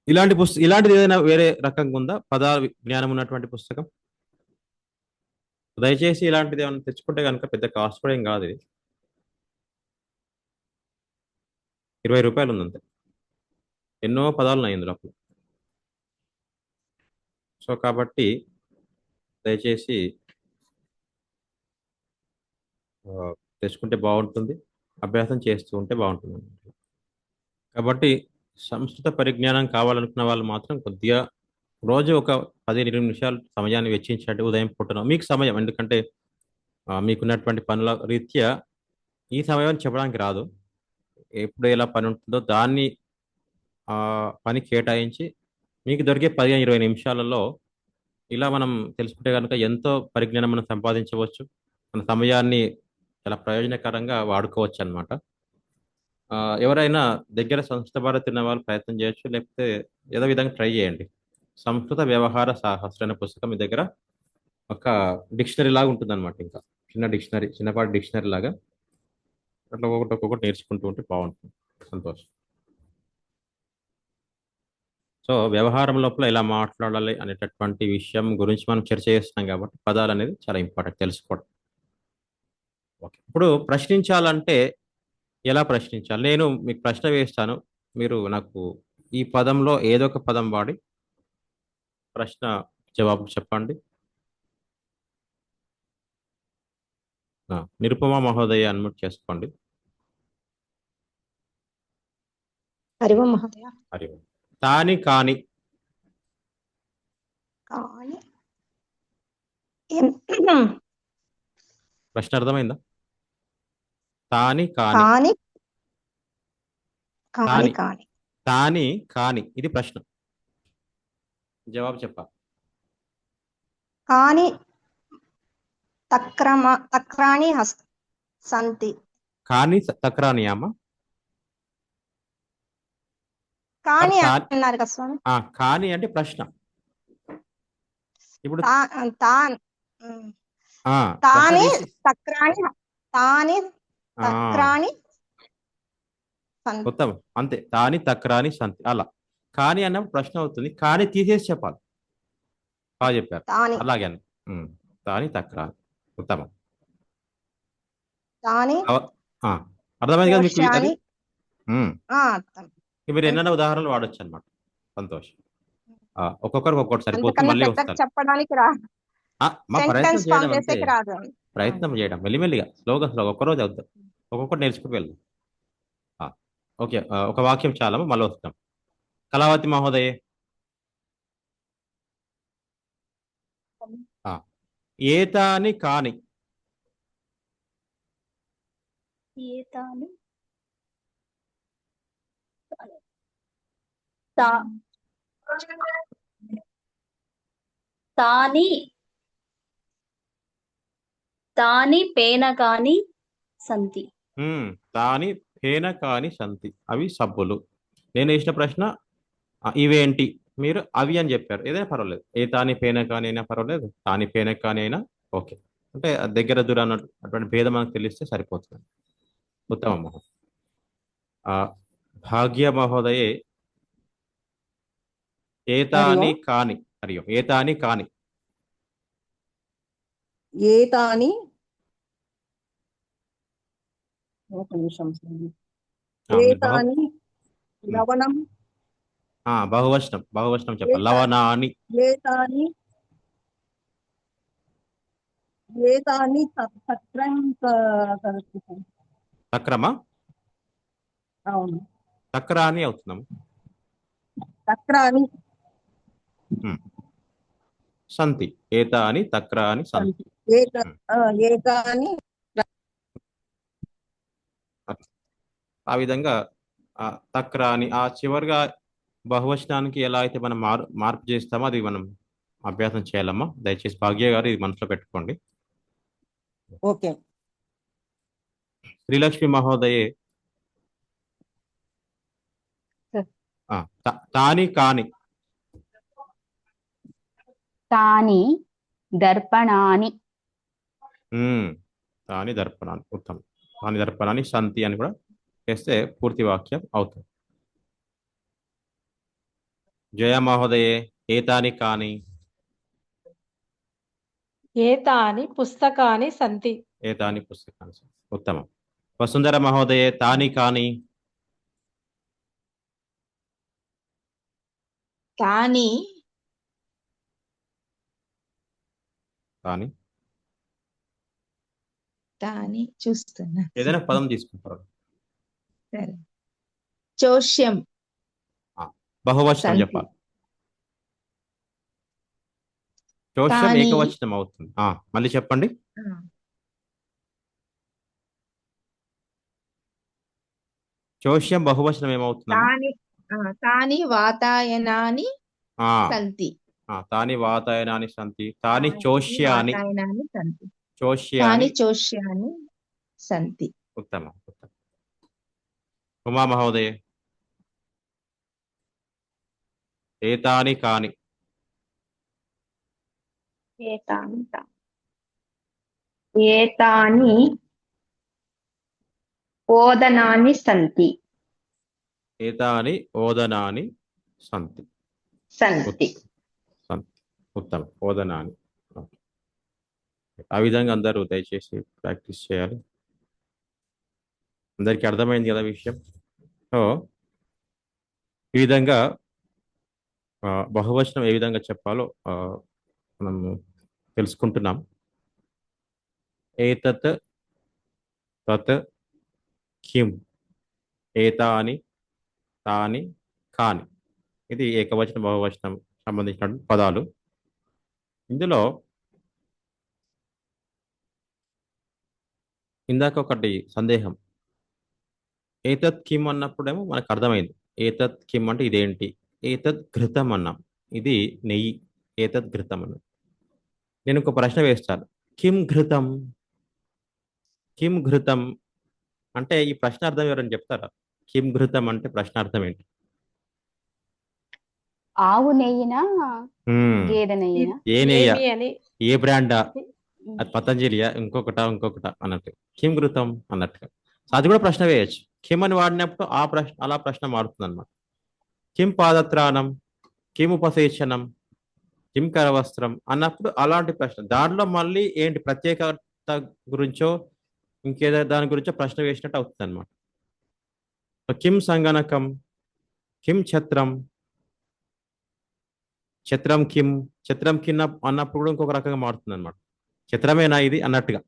ఇలాంటిది ఏదైనా వేరే రకంగా ఉందా పదాల జ్ఞానం ఉన్నటువంటి పుస్తకం? దయచేసి ఇలాంటిది ఏమైనా తెచ్చుకుంటే కనుక పెద్ద కాస్ట్ కూడా ఏం కాదు. ఇది 20 రూపాయలు ఉంది అంతే. ఎన్నో పదాలు ఉన్నాయి ఇందులో. సో కాబట్టి దయచేసి తెచ్చుకుంటే బాగుంటుంది, అభ్యాసం చేస్తూ ఉంటే బాగుంటుంది. కాబట్టి సంస్కృత పరిజ్ఞానం కావాలనుకున్న వాళ్ళు మాత్రం కొద్దిగా రోజు ఒక 15-20 నిమిషాలు సమయాన్ని వెచ్చించండి ఉదయం పూటన. మీకు సమయం, ఎందుకంటే మీకున్నటువంటి పనుల రీత్యా ఈ సమయం చెప్పడానికి రాదు. ఎప్పుడు ఎలా పని ఉంటుందో దాన్ని పని కేటాయించి మీకు దొరికే 15-20 నిమిషాలలో ఇలా మనం తెలుసుకుంటే కనుక ఎంతో పరిజ్ఞానం మనం సంపాదించవచ్చు. మన సమయాన్ని చాలా ప్రయోజనకరంగా వాడుకోవచ్చు అనమాట. ఎవరైనా దగ్గర సంస్కృత భారతి ఉన్న వాళ్ళు ప్రయత్నం చేయొచ్చు, లేకపోతే ఏదో విధంగా ట్రై చేయండి. సంస్కృత వ్యవహార సాహస్ర అనే పుస్తకం మీ దగ్గర ఒక డిక్షనరీ లాగా ఉంటుంది అనమాట. ఇంకా చిన్న డిక్షనరీ, చిన్నపాటి డిక్షనరీ లాగా అట్లా ఒక్కొక్కటి నేర్చుకుంటూ ఉంటే బాగుంటుంది. సంతోషం. సో వ్యవహారం లోపల ఎలా మాట్లాడాలి అనేటటువంటి విషయం గురించి మనం చర్చ చేస్తున్నాం కాబట్టి పదాలు అనేది చాలా ఇంపార్టెంట్ తెలుసుకోవడం. ఓకే, ఇప్పుడు ప్రశ్నించాలంటే ఎలా ప్రశ్నించాలి? నేను మీకు ప్రశ్న వేస్తాను, మీరు నాకు ఈ పదంలో ఏదో ఒక పదం వాడి ప్రశ్న జవాబు చెప్పండి. నిరుపమ మహోదయ అన్మ్యూట్ చేసుకోండి. హరి ఓం మహోదయ. హరి ఓం. తాని కాని. కాని ప్రశ్న అర్థమైందా? తాని కాని. కాని కాని తాని కాని తాని కాని ఇది ప్రశ్న. జవాబు చెప్పాలి. కాని తక్రాణి సంతి. కాని తక్రానియామా? కాని అన్నారు కదా స్వామి. కాని అంటే ప్రశ్న. ఇప్పుడు తాని తక్రాణి ఉత్తమం, అంతే. తాని తక్రాని సంతి అలా. కాని అన్నప్పుడు ప్రశ్న అవుతుంది, కాని తీసేసి చెప్పాలి. బాగా చెప్పారు, అలాగే అని. తాని తక్రాని ఉత్తమం. అర్థమైంది కదా మీకు? అది మీరు ఎన్నైనా ఉదాహరణలు వాడచ్చు అనమాట. సంతోషం. ఒక్కొక్కరికి ఒక్కొక్కటి సరిపోతుంది. మళ్ళీ వస్తారు. చెప్పడానికి ప్రయత్నం చేయడం మెల్లిమెల్లిగా, స్లోగా ఒక్కరోజు అవుతాం, ఒక్కొక్కటి నేర్చుకుంటూ వెళ్దాం. ఓకే, ఒక వాక్యం చాలా, మళ్ళీ వస్తాం. కళావతి మహోదయే. ఏతాని కాని. తా- తాని తాని పేనకాని సంతి. తాని ఫేనకాని సంతి, అవి సబ్బులు. నేను వేసిన ప్రశ్న ఇవేంటి, మీరు అవి అని చెప్పారు. ఏదైనా పర్వాలేదు, ఏ తాని ఫేనకాని అయినా పర్వాలేదు, తాని ఫేనకాని అయినా ఓకే. అంటే దగ్గర దూరం అటువంటి భేదం మనకు తెలిస్తే సరిపోతుంది. ఉత్తమం. భాగ్య మహోదయే ఏతాని కాని, హరి ఓం, ఏతాని కాని. ఏతాని ఒక నిమిషం మీరు ఏతాని లవణం బహువచనం చెప్పాలి. లవణాని. ఏతాని ఏతాని సత్రం తక్రమా, అవును తక్రాని అవుతున్నాము. తక్రాని సంతి, ఏతాని తక్రాని సంతి. ఏతాని ఆ విధంగా తక్రాని ఆ చివరిగా బహువచనానికి ఎలా అయితే మనం మార్పు చేస్తామో అది మనం అభ్యాసం చేయాలమ్మా. దయచేసి భాగ్య గారు ఇది మనసులో పెట్టుకోండి. ఓకే. శ్రీలక్ష్మి మహోదయే తాని కాని. తాని దర్పణాని. తాని దర్పణాన్ని, ఉత్తమం. తాని దర్పణాన్ని సంతి అని కూడా చేస్తే పూర్తి వాక్యం అవుతుంది. జయ మహోదయే ఏతాని కాని. ఏతాని పుస్తకాని సంతి. ఏతాని పుస్తకాన్ని సంతి, ఉత్తమం. వసుంధర మహోదయే తాని కాని. తాని కాని తాని చూస్తున్నా. ఏదైనా పదం తీసుకుంటారు. సరే. చోష్యం బహువచనం సంతి. చెప్పాలి. చోష్యం తాని. ఏకవచనం అవుతుంది. మళ్ళీ చెప్పండి. చోష్యం బహువచనం ఏమవుతుంది? తాని వాతాయనాని సంతి. తాని వాతాయనాని సంతి. తాని చోష్యాని. వాతాయనాని సంతి. చోష్యాని. తాని చోష్యాని సంతి. ఉత్తమం. ఉమా మహోదయ ఏతాని కాని. ఏతాని ఓదనాని సంతి. ఏతాని ఓదనాని సంతి. సంతి. ఉత్తమం. ఓదనాని. ఆ విధంగా అందరూ దయచేసి ప్రాక్టీస్ చేయాలి. అందరికీ అర్థమైంది కదా విషయం. సో ఈ విధంగా బహువచనం ఏ విధంగా చెప్పాలో మనం తెలుసుకుంటున్నాం. ఏతత్ తత్ కిం, ఏతాని తాని కాని. ఇది ఏకవచనం బహువచనం సంబంధించిన పదాలు. ఇందులో ఇందాక ఒకటి సందేహం. ఏతత్ కిం అన్నప్పుడేమో మనకు అర్థమైంది. ఏతత్ కిం అంటే ఇదేంటి. ఏతత్ ఘృతం అన్నాం, ఇది నెయ్యి. ఏతత్ ఘృతం అన్నాం. నేను ఒక ప్రశ్న వేస్తాను. కిం ఘృతం, కిం ఘృతం అంటే ఈ ప్రశ్న అర్థం ఎవరైనా చెప్తారా? కిం ఘృతం అంటే ప్రశ్న అర్థం ఏంటి? ఆవు నెయ్యినా గేదె నెయ్యినా? ఏ నెయ్య, అని ఏ బ్రాండా, అది పతంజలియా, ఇంకొకటా అన్నట్టు కిం ఘృతం అన్నట్టుగా. అది కూడా ప్రశ్న వేయచ్చు. కిం అని వాడినప్పుడు ఆ ప్రశ్న అలా ప్రశ్న మారుతుంది అనమాట. కిం పాదత్రాణం, కిం ఉపసేచనం, కిం కరవస్త్రం అన్నప్పుడు అలాంటి ప్రశ్న. దాంట్లో మళ్ళీ ఏంటి ప్రత్యేకత గురించో ఇంకేదో దాని గురించో ప్రశ్న వేసినట్టు అవుతుంది అనమాట. కిం సంగణకం, కిం ఛత్రం, ఛత్రం కిం, ఛత్రం కింద అన్నప్పుడు కూడా ఇంకొక రకంగా మారుతుంది అనమాట. ఛత్రమేనా ఇది అన్నట్టుగా.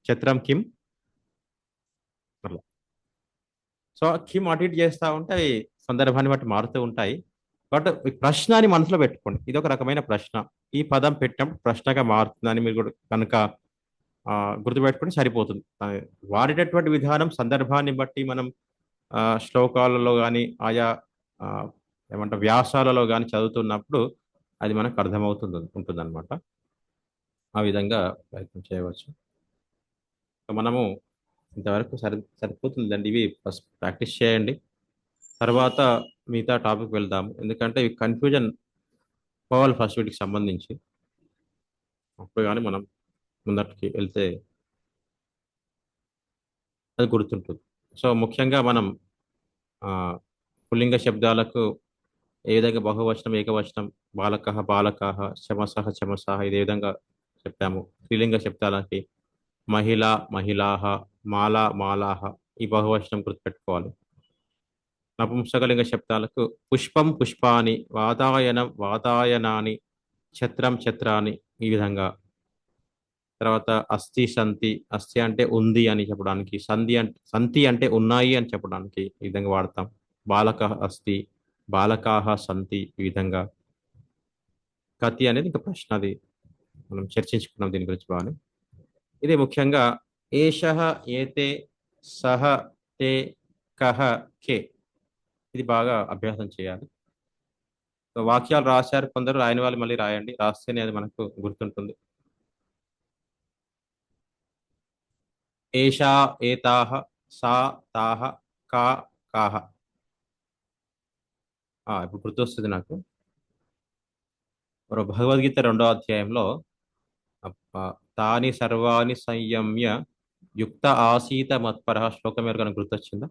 ఛత్రం కిం. సో కిం అటు ఇటు చేస్తూ ఉంటే అవి సందర్భాన్ని బట్టి మారుతూ ఉంటాయి. బట్ ప్రశ్నని మనసులో పెట్టుకోండి. ఇది ఒక రకమైన ప్రశ్న. ఈ పదం పెట్టినప్పుడు ప్రశ్నగా మారుతుందని మీరు కూడా కనుక గుర్తుపెట్టుకుంటే సరిపోతుంది. వాడేటటువంటి విధానం సందర్భాన్ని బట్టి మనం శ్లోకాలలో కానీ ఆయా ఏమంటే వ్యాసాలలో కానీ చదువుతున్నప్పుడు అది మనకు అర్థమవుతుంది ఉంటుందన్నమాట. ఆ విధంగా ప్రయత్నం చేయవచ్చు. సో మనము ఇంతవరకు సరిపోతుందండి. ఇవి ఫస్ట్ ప్రాక్టీస్ చేయండి, తర్వాత మిగతా టాపిక్ వెళ్దాము. ఎందుకంటే ఇవి కన్ఫ్యూజన్ పోవాలి ఫస్ట్ వీటికి సంబంధించి, అప్పుడు కానీ మనం ముందటికి వెళ్తే అది గుర్తుంటుంది. సో ముఖ్యంగా మనం పుల్లింగ శబ్దాలకు ఏ విధంగా బహువచనం, ఏకవచనం, బాలకః బాలకాః, చమసః చమసాః ఇదే విధంగా చెప్పాము. స్త్రీలింగ శబ్దాలకి మహిళ మహిళాః, మాల మాలాః ఈ బహువచనం గుర్తుపెట్టుకోవాలి. నపుంసకలింగ శబ్దాలకు పుష్పం పుష్పాని, వాతాయనం వాతాయనాని, ఛత్రం ఛత్రాని ఈ విధంగా. తర్వాత అస్థి సంతి, అస్థి అంటే ఉంది అని చెప్పడానికి, సంతి అంటే ఉన్నాయి అని చెప్పడానికి ఈ విధంగా వాడతాం. బాలకః అస్థి, బాలకాః సంతి ఈ విధంగా. కతి అనేది ఇంకా ప్రశ్న, అది మనం చర్చించుకున్నాం దీని గురించి బాగానే. ఇది ముఖ్యంగా ఏషః ఏతే సహ తే కహ కే ఇది బాగా అభ్యాసం చేయాలి. సో వాక్యాలు రాశారు కొందరు, రాయని వాళ్ళు మళ్ళీ రాయండి, రాస్తేనే అది మనకు గుర్తుంటుంది. ఏషా ఏతాః సా తాః కా కాః. ఇప్పుడు గుర్తొస్తుంది నాకు. మరో భగవద్గీత 2వ అధ్యాయంలో తాని సర్వాణి సంయమ్య యుక్త ఆసీత మత్పరః శ్లోకం ఎవరికైనా గుర్తొచ్చిందా?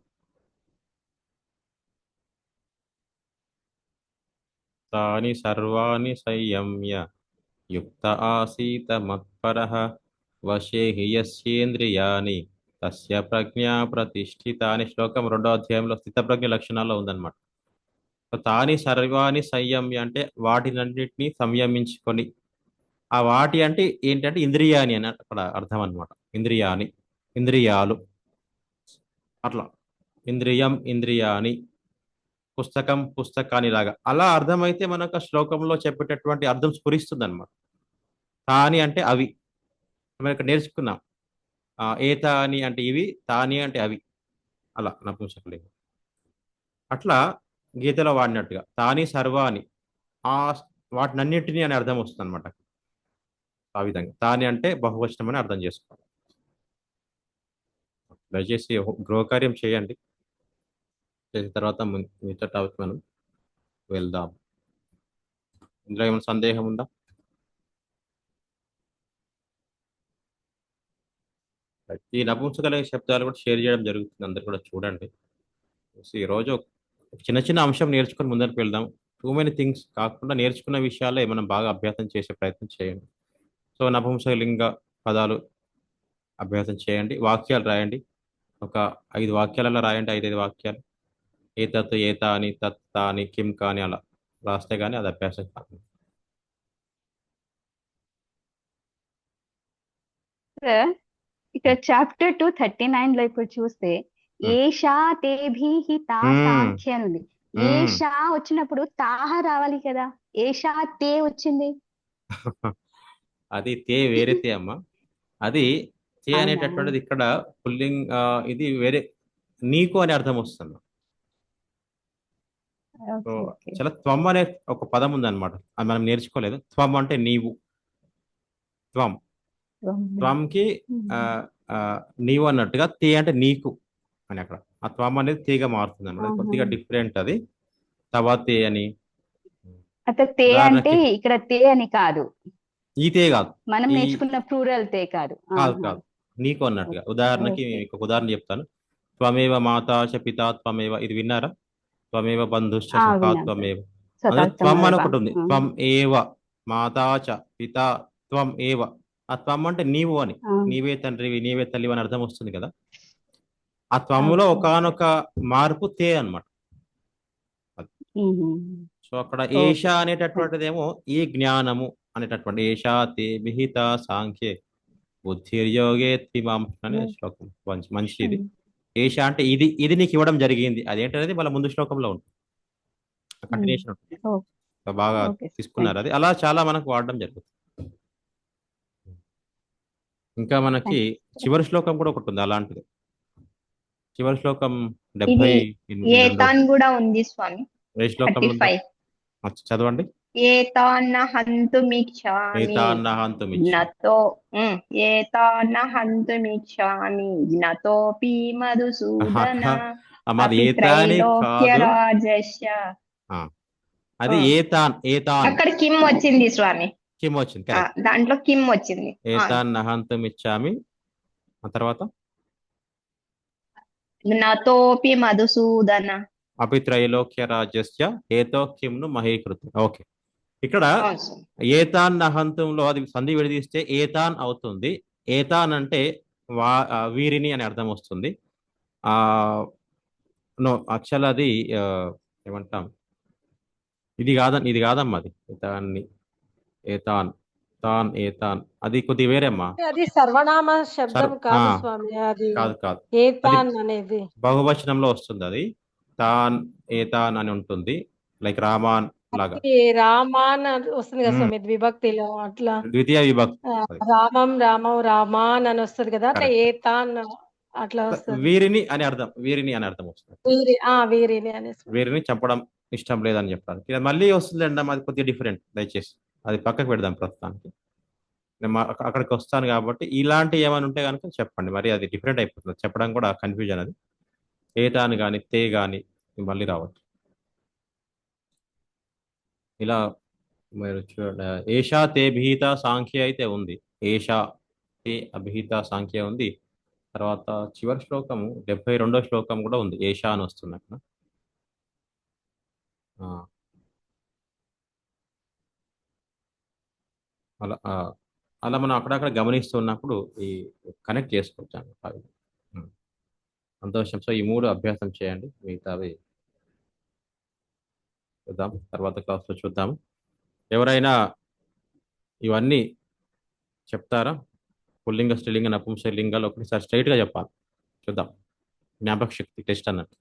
తాని సర్వాణి సంయమ్య యుక్త ఆసీత మత్పరః వశే హి యస్యేంద్రియాణి తస్య ప్రజ్ఞా ప్రతిష్ఠిత అనే శ్లోకం 2వ అధ్యాయంలో స్థితప్రజ్ఞ లక్షణాల్లో ఉందన్నమాట. తాని సర్వాణి సంయమ్య అంటే వాటినన్నిటినీ సంయమించుకొని, ఆ వాటి అంటే ఏంటంటే ఇంద్రియాని అని అక్కడ అర్థం అనమాట. ఇంద్రియాని ఇంద్రియాలు, అట్లా ఇంద్రియం ఇంద్రియాని, పుస్తకం పుస్తకాని లాగా అలా అర్థమైతే మనకు ఆ శ్లోకంలో చెప్పేటటువంటి అర్థం స్ఫురిస్తుంది అనమాట. తాని అంటే అవి, మనం ఇక్కడ నేర్చుకున్నాం. ఏతాని అంటే ఇవి, తాని అంటే అవి, అలా నపుంసకలింగం. అట్లా గీతలో వాడినట్టుగా తాని సర్వాని, ఆ వాటినన్నింటినీ అని అర్థం వస్తుంది అనమాట. ఆ విధంగా తాని అంటే బహువచనం అని అర్థం చేసుకోవాలి. దయచేసి గృహకార్యం చేయండి, చేసిన తర్వాత మిగతా టాపిక్ మనం వెళ్దాం. ఇందులో ఏమైనా సందేహం ఉందా? ఈ నపుంసకలింగ శబ్దాలు కూడా షేర్ చేయడం జరుగుతుంది, అందరు కూడా చూడండి. ఈరోజు చిన్న చిన్న అంశం నేర్చుకుని ముందరికి వెళ్దాం. టూ మెనీ థింగ్స్ కాకుండా నేర్చుకున్న విషయాలే మనం బాగా అభ్యాసం చేసే ప్రయత్నం చేయండి. సో నపుంసకలింగ పదాలు అభ్యాసం చేయండి, వాక్యాలు రాయండి. ఒక 5 వాక్యాలలో రాయండి, 5 వాక్యాలు. ఏతత్ ఏత అని, తత్ అని, కిం కాని అలా రాస్తే కానీ అది అభ్యాసం కాదు. ఇక్కడ చాప్టర్ 239 లో ఇప్పుడు చూస్తే ఏషా తేభిః తా సాంఖ్య అని ఉంది. ఏషా వచ్చినప్పుడు తాహ రావాలి కదా, ఏషా తే వచ్చింది. అది తే వేరే తే అమ్మ. అది తే అనేటటువంటిది ఇక్కడ పుల్లింగ్, ఇది వేరే, నీకు అని అర్థం వస్తుంది. సో చాలా త్వం అనే ఒక పదం ఉందన్నమాట, అది మనం నేర్చుకోలేదు. త్వం అంటే నీవు, త్వం, త్వంకి నీవు అన్నట్టుగా తే అంటే నీకు అని అక్కడ ఆ త్వం అనేది తేగా మారుతుంది అన్నమాట. కొద్దిగా డిఫరెంట్ అది. తవా తే అని, తే అంటే ఇక్కడ తే అని కాదు, ఈ తే కాదు, మనం నేర్చుకున్న ప్లూరల్ తే కాదు, కాదు నీకు అన్నట్టుగా. ఉదాహరణకి మీకు ఒక ఉదాహరణ చెప్తాను. త్వమేవ మాతా చ పితా త్వమేవ, ఇది విన్నారా? త్వమేవ బంధుశ్చ సఖా త్వమేవ. త్వం అని ఒకటి ఉంది. త్వం ఏవ మాతా చ పితా త్వం ఏవ. ఆ త్వం అంటే నీవు అని, నీవే తండ్రివి నీవే తల్లివి అని అర్థం వస్తుంది కదా. ఆ త్వములో ఒకానొక మార్పు తే అన్నమాట. సో అక్కడ ఏషా అనేటటువంటిదేమో ఈ జ్ఞానము అనేటటువంటి, ఏషా తే విహిత సాంఖ్యే బుద్ధిర్యోగే త్రిమాం అనే శ్లోకం మంచిది. ఏషా అంటే ఇది, ఇది నీకు ఇవ్వడం జరిగింది, అదేంటనేది మళ్ళీ ముందు శ్లోకంలో ఉంటుంది, కంటిన్యూషన్ ఉంటుంది. బాగా తీసుకున్నారు అది. అలా చాలా మనకు వాడడం జరుగుతుంది. ఇంకా మనకి చివరి శ్లోకం కూడా ఒకటి ఉంది అలాంటిది. చివరి శ్లోకం 70 ఏతాన్ కూడా ఉంది స్వామి. ఏ శ్లోకంలో ఉందో 35 చదవండి. ఏతాన్న హంతుమిచ్చామి ఏతాన్న హంతుమిచ్చామి. నతో ఏతాన్న హంతుమిచ్చామి నతోపి మధుసూదన అది అపి ఏతాని త్రైలోక్య కాదు, రాజస్య. అది ఏతాన్. ఏతాన్ అక్కడ కిమ్ వచ్చింది స్వామి, కిమ్ వచ్చింది, కరెక్ట్. దాంట్లో కిమ్ వచ్చింది. ఏతాన్ హంతుమిచ్చామి. ఆ తర్వాత నతోపి మధుసూదన అపి త్రైలోక్య రాజ్యస్య ఏతో కిమ్ను మహీకృతం. ఓకే, ఇక్కడ అవును స్వామి. ఏతాన్ నహంతంలో అది సంధి విడదీస్తే ఏతాన్ అవుతుంది. ఏతాన్ అంటే వీరిని అని అర్థం వస్తుంది. నో యాక్చువల్ అది ఏమంటాం, ఇది కాదమ్మా, అది ఏతాన్ని. ఏతాన్ తాన్ ఏతాన్ అది కొద్ది వేరేమ్మా. అది సర్వనామ శబ్దం కాదు స్వామి, అది కాదు కాదు, ఏతాన్ అనేది బహువచనంలో వస్తుంది. అది తాన్ ఏతాన్ అని ఉంటుంది, లైక్ రామాన్ లాగా. అది రామాన్ అని వస్తుంది కదా స్వామి ద్విభక్తిలో, అట్లా ద్వితీయ విభక్తి. రామం రామం రామాన్ అని వస్తుంది కదా, అట్లా Correct. ఏతాన్ అట్లా వస్తుంది. వీరిని అని అర్థం, వీరిని అని అర్థం వస్తుంది. వీరిని అనేసి వీరిని చంపడం ఇష్టం లేదని చెప్పాలి. ఇది మళ్ళీ వస్తుంది అండి, అది కొద్దిగా డిఫరెంట్. దయచేసి అది పక్కకు పెడదాం ప్రస్తుతానికి. నేను అక్కడికి వస్తాను కాబట్టి ఇలాంటి ఏమైనా ఉంటే కనుక చెప్పండి. మరి అది డిఫరెంట్ అయిపోతుంది, చెప్పడం కూడా కన్ఫ్యూజన్. అది ఏతాను కానీ తే కానీ మళ్ళీ రావచ్చు. ఇలా మీరు చూడండి, ఏషా తే భీత సాంఖ్య అయితే ఉంది, ఏషా తే అభిహిత సాంఖ్య ఉంది. తర్వాత చివరి శ్లోకము 72వ శ్లోకం కూడా ఉంది, ఏషా అని వస్తుంది అక్కడ. అలా అలా మనం అక్కడక్కడ గమనిస్తున్నప్పుడు ఈ కనెక్ట్ చేసుకోవచ్చాను. సంతోషం. సో ఈ 3 అభ్యాసం చేయండి, మిగతావి చూద్దాం తర్వాత క్లాస్లో చూద్దాము. ఎవరైనా ఇవన్నీ చెప్తారా? పుల్లింగ స్త్రీలింగ నపుంసకలింగాలు ఒకటిసారి స్ట్రైట్గా చెప్పాలి, చూద్దాం. జ్ఞాపక శక్తి టెస్ట్ అన్నట్టు,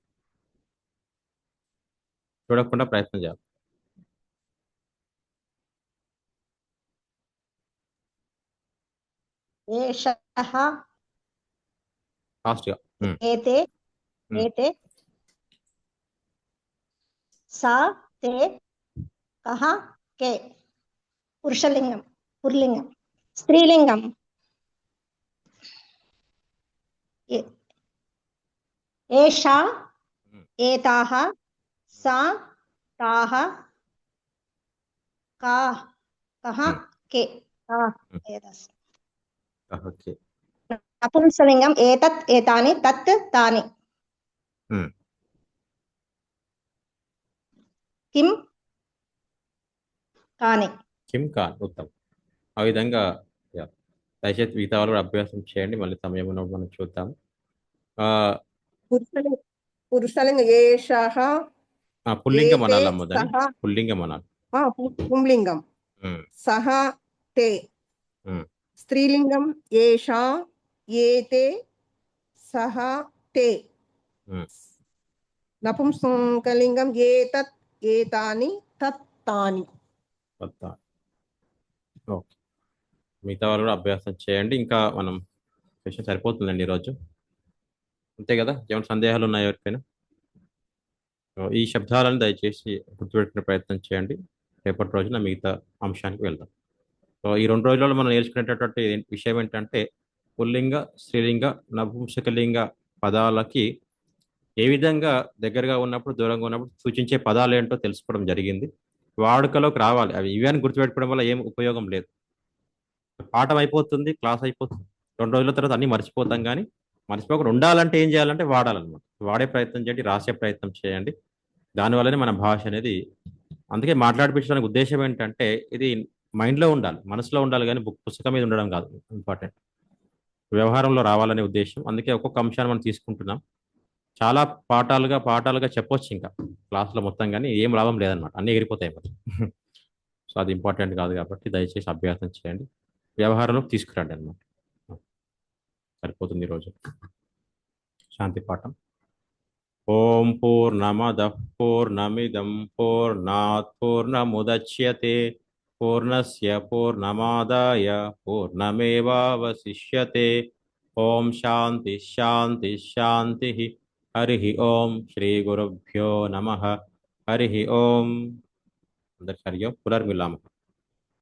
చూడకుండా ప్రయత్నం చేయాలి. ఏషః ఫాస్ట్గా. ఏతే ఏతే సా తే కహ కే. పురుషలింగం పుర్లింగం. స్త్రీలింగం ఏషా ఏతాః సా తాః కా కహ కే. ఓకే, నపుంసలింగం ఏతత్ ఏతాని తత్ తాని. కిం కాని. కిమ్ కాన్. ఉత్తమం. ఆ విధంగా దయచేసి మిగతా వాళ్ళు కూడా అభ్యాసం చేయండి, మళ్ళీ సమయం ఉన్నప్పుడు మనం చూద్దాము. పురుషలింగ ఏషః పుల్లింగం అనాలమ్మ, దాన్ని పుల్లింగం అనాలి. పుంలింగం సహ తే. స్త్రీలింగం ఏషా ఏతే సహ తే. నపుంసకలింగం ఏతత్ ఏతాని తత్ తాని. ఓకే, మిగతా వాళ్ళు కూడా అభ్యాసం చేయండి. ఇంకా మనం సెషన్ సరిపోతుందండి ఈరోజు, అంతే కదా? ఏమైనా సందేహాలు ఉన్నాయా ఎవరికైనా? ఈ శబ్దాలను దయచేసి గుర్తుపెట్టుకునే ప్రయత్నం చేయండి. రేపటి రోజున మిగతా అంశానికి వెళ్దాం. సో ఈ 2 రోజులలో మనం నేర్చుకునేటటువంటి విషయం ఏంటంటే, పుల్లింగ స్త్రీలింగ నపుంసకలింగ పదాలకి ఏ విధంగా దగ్గరగా ఉన్నప్పుడు దూరంగా ఉన్నప్పుడు సూచించే పదాలు ఏంటో తెలుసుకోవడం జరిగింది. వాడుకలోకి రావాలి. అవి ఇవి అని గుర్తుపెట్టుకోవడం వల్ల ఏం ఉపయోగం లేదు. పాఠం అయిపోతుంది, క్లాస్ అయిపోతుంది, 2 రోజుల తర్వాత అన్నీ మర్చిపోతాం. కానీ మర్చిపోకుండా ఉండాలంటే ఏం చేయాలంటే వాడాలన్నమాట. వాడే ప్రయత్నం చేయండి, రాసే ప్రయత్నం చేయండి. దానివల్లనే మన భాష అనేది, అందుకే మాట్లాడిపించడానికి ఉద్దేశం ఏంటంటే ఇది మైండ్లో ఉండాలి, మనసులో ఉండాలి, కానీ పుస్తకం మీద ఉండడం కాదు ఇంపార్టెంట్. వ్యవహారంలో రావాలనే ఉద్దేశం. అందుకే ఒక్కొక్క అంశాన్ని మనం తీసుకుంటున్నాం. చాలా పాఠాలుగా చెప్పొచ్చు ఇంకా క్లాస్లో మొత్తం, కానీ ఏం లాభం లేదనమాట, అన్నీ ఎగిరిపోతాయి మరి. సో అది ఇంపార్టెంట్ కాదు కాబట్టి దయచేసి అభ్యాసం చేయండి, వ్యవహారంలో తీసుకురండి అనమాట. సరిపోతుంది ఈరోజు. శాంతి పాఠం. ఓం పూర్ణమదః పూర్ణమిదం పూర్ణాత్ పూర్ణముదచ్యతే పూర్ణస్య పూర్ణమాదాయ పూర్ణమేవావశిష్యతే. ఓం శాంతి శాంతి శాంతి. హరి ఓం శ్రీ గురుభ్యో నమః. హరి ఓం. అందరికి హరి ఓం. పునర్మిలామः.